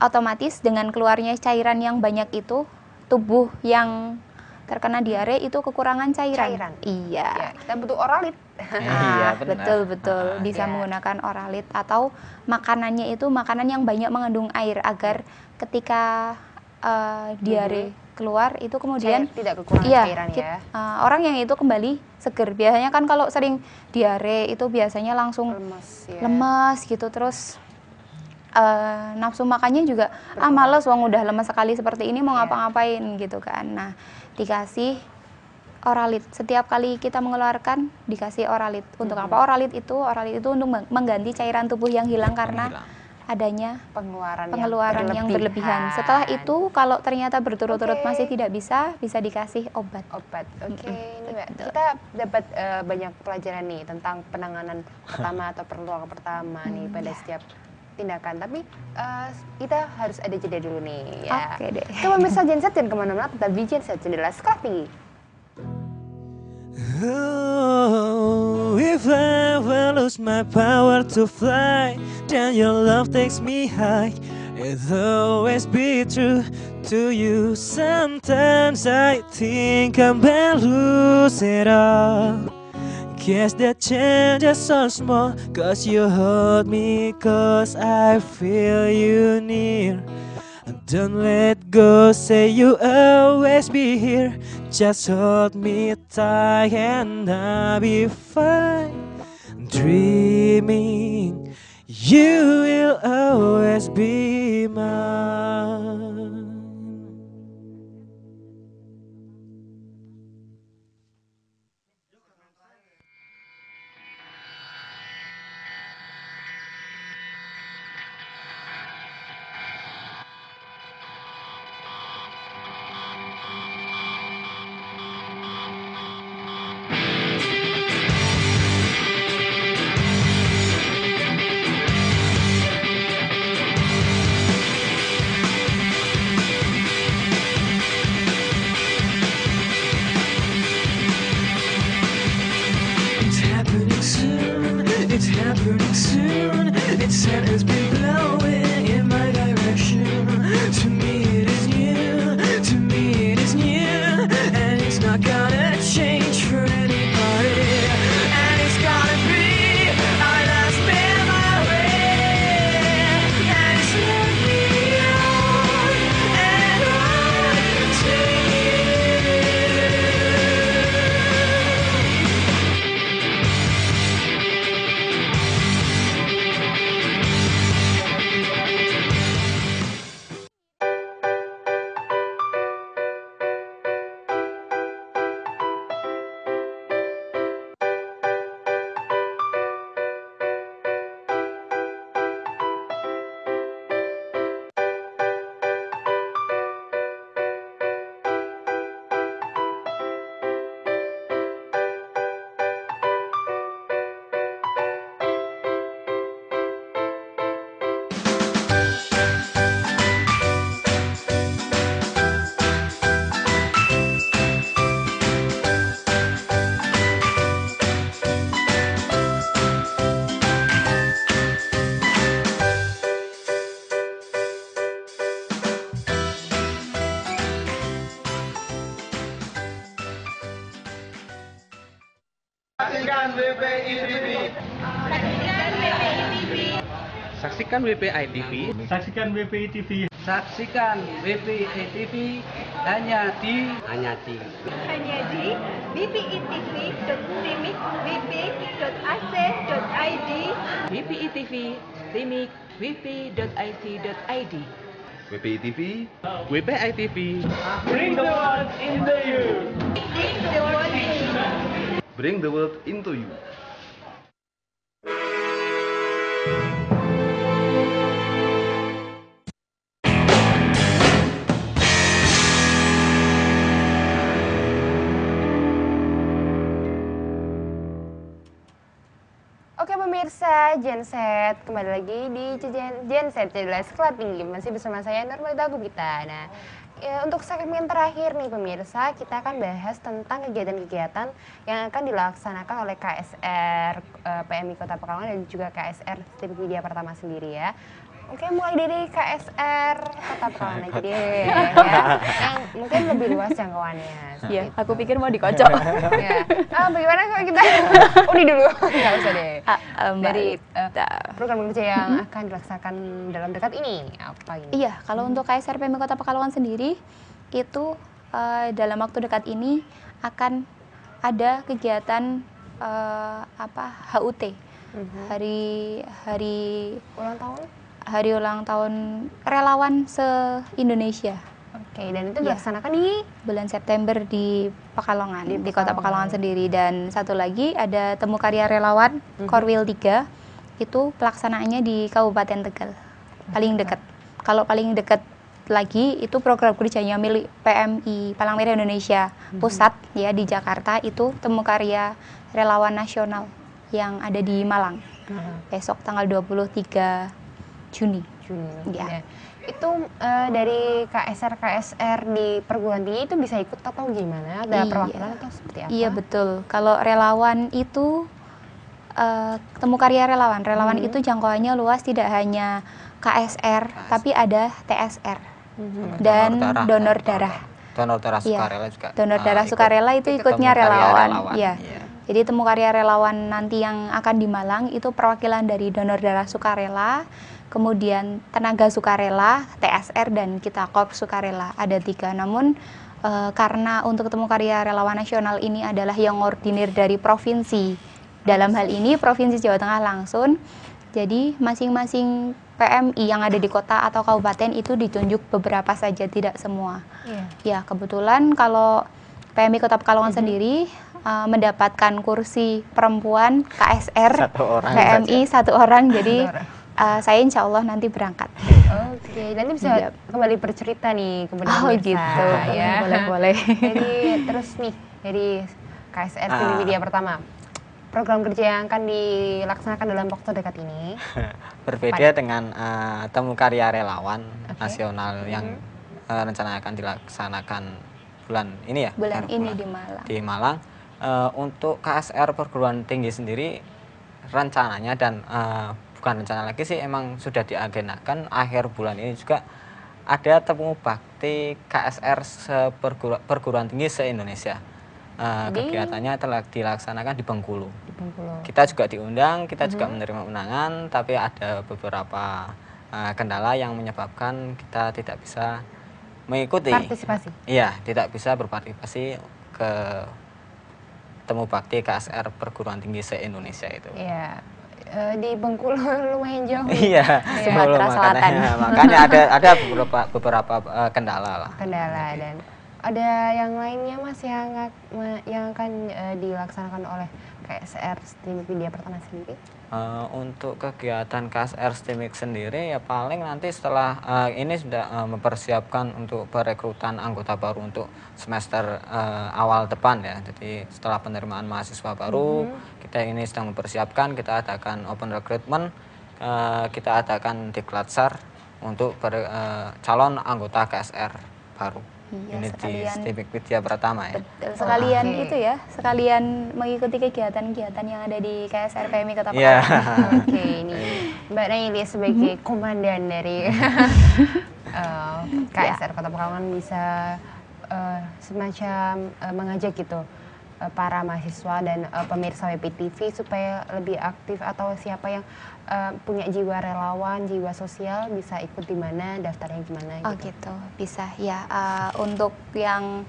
otomatis dengan keluarnya cairan yang banyak itu, tubuh yang terkena diare itu kekurangan cairan. Iya. Ya, kita butuh oralit. Iya, benar. Betul. Bisa menggunakan oralit atau makanannya itu makanan yang banyak mengandung air agar ketika diare keluar itu kemudian tidak kekurangan cairan ya. Orang yang itu kembali seger. Biasanya kan kalau sering diare itu biasanya langsung lemas gitu, terus nafsu makannya juga males, wong udah lemas sekali seperti ini mau ngapa-ngapain gitu kan. Nah, dikasih oralit. Setiap kali kita mengeluarkan dikasih oralit. Untuk apa oralit itu? Oralit itu untuk mengganti cairan tubuh yang hilang karena adanya pengeluaran yang berlebihan. Setelah itu kalau ternyata berturut-turut masih tidak bisa dikasih obat. Oke, ini Mbak, kita dapat banyak pelajaran nih tentang penanganan pertama atau pertolongan pertama nih pada setiap tindakan. Tapi kita harus ada jeda dulu nih ya. Oke deh. Coba pemirsa Genset jangan kemana-mana, tetap di Genset Jendela Sekolah Tinggi. Oh, if I ever lose my power to fly, then your love takes me high. It'll always be true to you. Sometimes I think I might lose it all. Guess that changes so small, cause you hold me, cause I feel you near. Don't let go, say you always be here. Just hold me tight and I'll be fine. Dreaming you will always be mine. It's happening soon, it's happening soon. Its scent has been blowing in my direction. To me it is new, to me it is new. And it's not gonna change for anybody. And it's gonna be our last memory. And it's led me on and on to you. Saksikan WPI TV. Saksikan WPI TV. Saksikan WPI TV hanya di wpitv.timik.wp.ac.id WPI TV, Timik, wp.ic.id WPI TV. WPI TV. Bring the world into you. Bring the world into you. Oke pemirsa, Genset kembali lagi di Genset Jelas Sekolah Tinggi, masih bersama saya Nurmalita Gubita. Nah, untuk segmen terakhir nih pemirsa, kita akan bahas tentang kegiatan-kegiatan yang akan dilaksanakan oleh KSR PMI Kota Pekalongan dan juga KSR Stip Widya Pertama sendiri ya. Oke, mulai dari KSR Kota Pekalongan aja deh, ya. Yang mungkin lebih luas jangkauannya. Iya, aku pikir mau dikocok. Ya. Bagaimana kalau kita Uni dulu? Nggak usah deh. Dari program kerja yang akan dilaksanakan dalam dekat ini, apa ini? Iya, kalau untuk KSR PMI Kota Pekalongan sendiri, itu dalam waktu dekat ini akan ada kegiatan HUT, hari ulang tahun relawan se-Indonesia. Oke, dan itu dilaksanakan di bulan September di Pekalongan, di Kota Pekalongan sendiri. Dan satu lagi ada Temu Karya Relawan Korwil 3, itu pelaksanaannya di Kabupaten Tegal, paling dekat. Kalau paling dekat lagi itu program kerjanya milik PMI Palang Merah Indonesia Pusat ya di Jakarta, itu Temu Karya Relawan Nasional yang ada di Malang. Besok tanggal 23 Juni. Ya. Itu dari KSR di perguruan tinggi itu bisa ikut atau gimana? Ada perwakilan atau seperti apa? Iya betul. Kalau relawan itu Temu Karya Relawan itu jangkauannya luas, tidak hanya KSR tapi ada TSR dan donor darah. Donor darah sukarela juga. Donor darah sukarela itu ikutnya relawan. Iya. Jadi Temu Karya Relawan nanti yang akan di Malang itu perwakilan dari donor darah sukarela kemudian tenaga sukarela, TSR, dan kita Korps Sukarela, ada 3. Namun karena untuk Temu Karya Relawan Nasional ini adalah yang ngordinir dari provinsi, dalam hal ini Provinsi Jawa Tengah langsung, jadi masing-masing PMI yang ada di kota atau kabupaten itu ditunjuk beberapa saja, tidak semua. Ya, kebetulan kalau PMI Kota Pekalongan sendiri mendapatkan kursi perempuan KSR PMI saja. 1 orang, jadi saya insya Allah nanti berangkat. Oke, nanti bisa kembali bercerita nih kepada pemirsa. Gitu, ya. boleh. Jadi terus nih, dari KSR TV Media Pertama, program kerja yang akan dilaksanakan dalam waktu dekat ini berbeda dengan Temu Karya Relawan Nasional yang rencana akan dilaksanakan bulan ini ya? Bulan ini di Malang. Di Malang. Untuk KSR perguruan tinggi sendiri rencananya dan bukan rencana lagi sih, emang sudah diagendakan akhir bulan ini juga ada temu bakti KSR perguruan tinggi se-Indonesia. Kegiatannya telah dilaksanakan di Bengkulu. Kita juga diundang, kita juga menerima undangan, tapi ada beberapa kendala yang menyebabkan kita tidak bisa mengikuti. Partisipasi? Iya, tidak bisa berpartisipasi ke Temu Bakti KSR perguruan tinggi se-Indonesia itu. Iya. Di Bengkulu lumayan jauh. Iya, Sumatera Selatan. Makanya ada beberapa kendala lah. Kendala, dan ada yang lainnya Mas yang akan dilaksanakan oleh KSR STIMIK Media Pertama sendiri? Untuk kegiatan KSR STIMIK sendiri ya paling nanti setelah ini sudah mempersiapkan untuk perekrutan anggota baru untuk semester awal depan ya. Jadi setelah penerimaan mahasiswa baru, kita ini sedang mempersiapkan, kita adakan open recruitment, kita adakan diklatsar untuk calon anggota KSR baru. Unit di STIMIK Media Pertama ya. Sekalian itu ya, sekalian mengikuti kegiatan-kegiatan yang ada di KSR PMI Kota Pekalongan. Oke, ini Mbak Naili sebagai komandan dari KSR Kota Pekalongan bisa semacam mengajak gitu para mahasiswa dan pemirsa WPTV supaya lebih aktif, atau siapa yang punya jiwa relawan, jiwa sosial bisa ikut di mana, daftarnya gimana gitu. Oh gitu, bisa ya. Untuk yang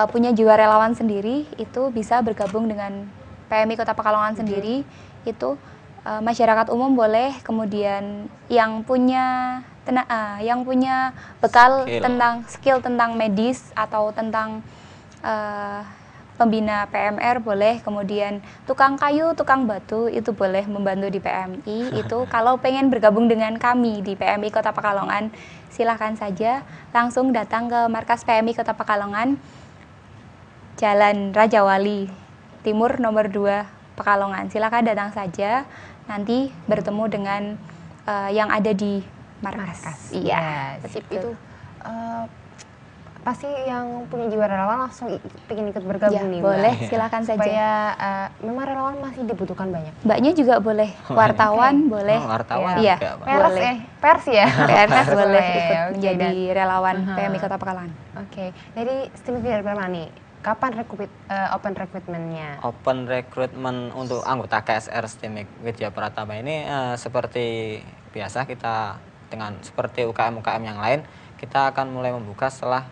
punya jiwa relawan sendiri itu bisa bergabung dengan PMI Kota Pekalongan sendiri. Itu masyarakat umum boleh, kemudian yang punya bekal tentang skill tentang medis atau tentang pembina PMR boleh, kemudian tukang kayu, tukang batu itu boleh membantu di PMI. Itu kalau pengen bergabung dengan kami di PMI Kota Pekalongan, silahkan saja langsung datang ke markas PMI Kota Pekalongan, Jalan Raja Wali Timur nomor 2 Pekalongan. Silahkan datang saja, nanti bertemu dengan yang ada di markas. Iya, itu pasti yang punya jiwa relawan langsung pengen ikut bergabung nih, boleh, Mbak. silakan saja. Supaya memang relawan masih dibutuhkan banyak. Mbaknya juga boleh, wartawan boleh. Wartawan iya, pers ya. Pers boleh ikut menjadi relawan PMI Kota Pekalongan. Oke, dari STIMIK Media Pertama nih, kapan open recruitment-nya? Open recruitment untuk anggota KSR STIMIK Media Pertama ini seperti biasa kita dengan seperti UKM-UKM yang lain, kita akan mulai membuka setelah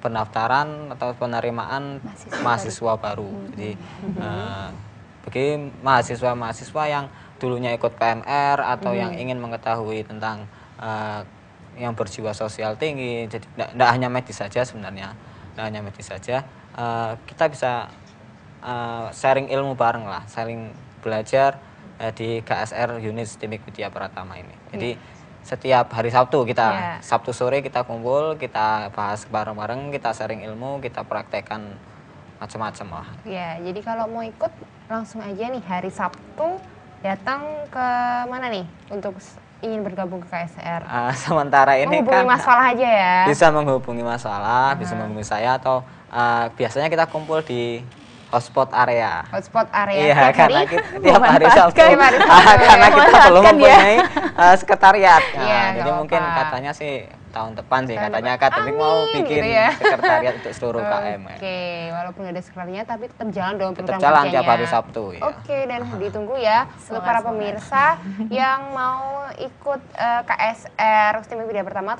pendaftaran atau penerimaan mahasiswa baru. Jadi bagi mahasiswa yang dulunya ikut PMR atau yang ingin mengetahui tentang yang berjiwa sosial tinggi, jadi tidak hanya medis saja sebenarnya, tidak hanya medis saja, kita bisa sharing ilmu bareng lah, sharing belajar di KSR unit STIMIK Media Pertama ini. Jadi setiap hari Sabtu Sabtu sore kita kumpul, kita bahas bareng-bareng, kita sharing ilmu, kita praktekkan macam-macam lah. Ya, jadi kalau mau ikut langsung aja nih hari Sabtu datang ke mana nih untuk ingin bergabung ke KSR? Sementara ini menghubungi Mas Falah aja ya. Bisa menghubungi Mas Falah, bisa menghubungi saya, atau biasanya kita kumpul di hotspot area. Hotspot area. Iya, karena tiap hari Sabtu. Karena kita belum mempunyai sekretariat. Jadi mungkin katanya sih tahun depan sih Tahun katanya depan. akademik mau Amin, bikin gitu ya. sekretariat untuk seluruh KM. Oke, walaupun nggak ada sekretariatnya tapi tetap jalan dong Tetap program jalan kerjanya. tiap hari Sabtu ya. Oke, dan ditunggu ya untuk para pemirsa yang mau ikut KSR STEMIC Widya Pertama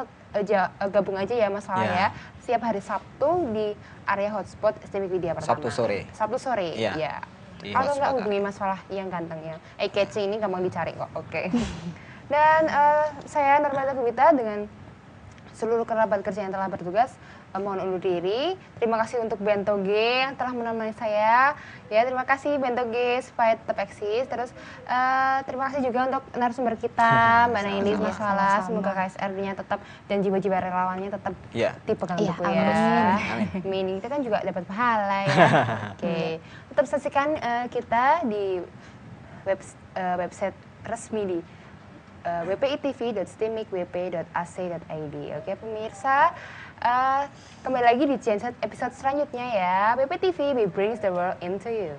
gabung aja ya masalahnya. Setiap hari Sabtu di area hotspot STEMIC Widya Pertama. Sabtu sore. Sabtu sore, Iya. ya. Di Kalau nggak hotspot. hubungi masalah yang ganteng yang catchy ini gampang dicari kok. Oke. Dan saya Nurmata Gumita dengan seluruh kerabat kerja yang telah bertugas mohon undur diri. Terima kasih untuk Bento G yang telah menemani saya. Ya, terima kasih Bento G supaya tetap eksis. Terus terima kasih juga untuk narasumber kita Mbak Naili Masalah. Semoga KSR-nya tetap dan jiwa-jiwa relawannya tetap dipegang teguh ya. Amin. Kita kan juga dapat pahala ya. Oke. Tetap saksikan kita di website resmi di wpitv.stemicwp.ac.id. Oke pemirsa, kembali lagi di Genset episode selanjutnya ya. WPTV, we brings the world into you.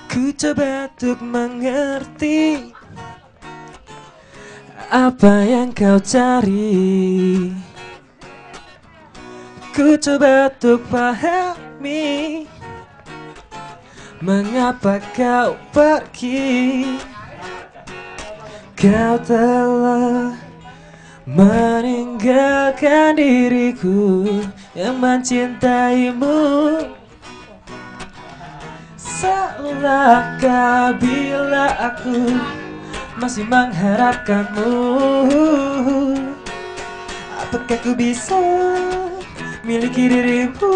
Ku coba untuk mengerti apa yang kau cari. Ku coba untuk pahami mengapa kau pergi. Kau telah meninggalkan diriku yang mencintaimu. Salahkah bila aku masih mengharapkanmu? Apakah ku bisa miliki dirimu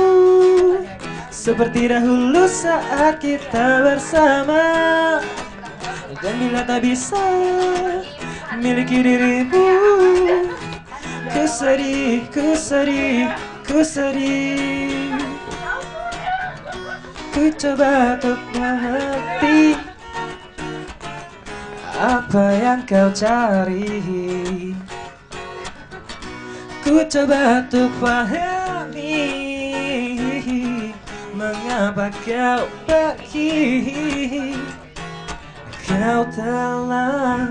seperti dahulu saat kita bersama? Dan bila tak bisa miliki dirimu, ku sedih, ku sedih, ku sedih. Ku coba untuk mengerti apa yang kau cari. Ku coba untuk pahami mengapa kau pergi. Kau telah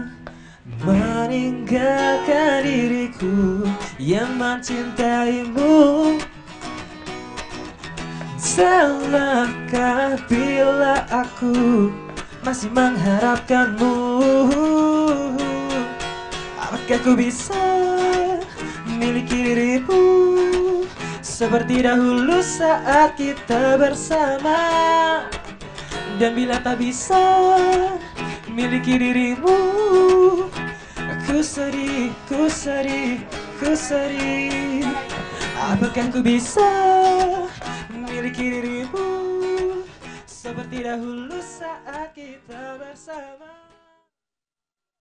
meninggalkan diriku yang mencintaimu. Salahkah bila aku masih mengharapkanmu? Apakah ku bisa miliki dirimu seperti dahulu saat kita bersama? Dan bila tak bisa miliki dirimu, ku sedih, ku sedih, ku sedih. Apakah ku bisa miliki dirimu seperti dahulu saat kita bersama?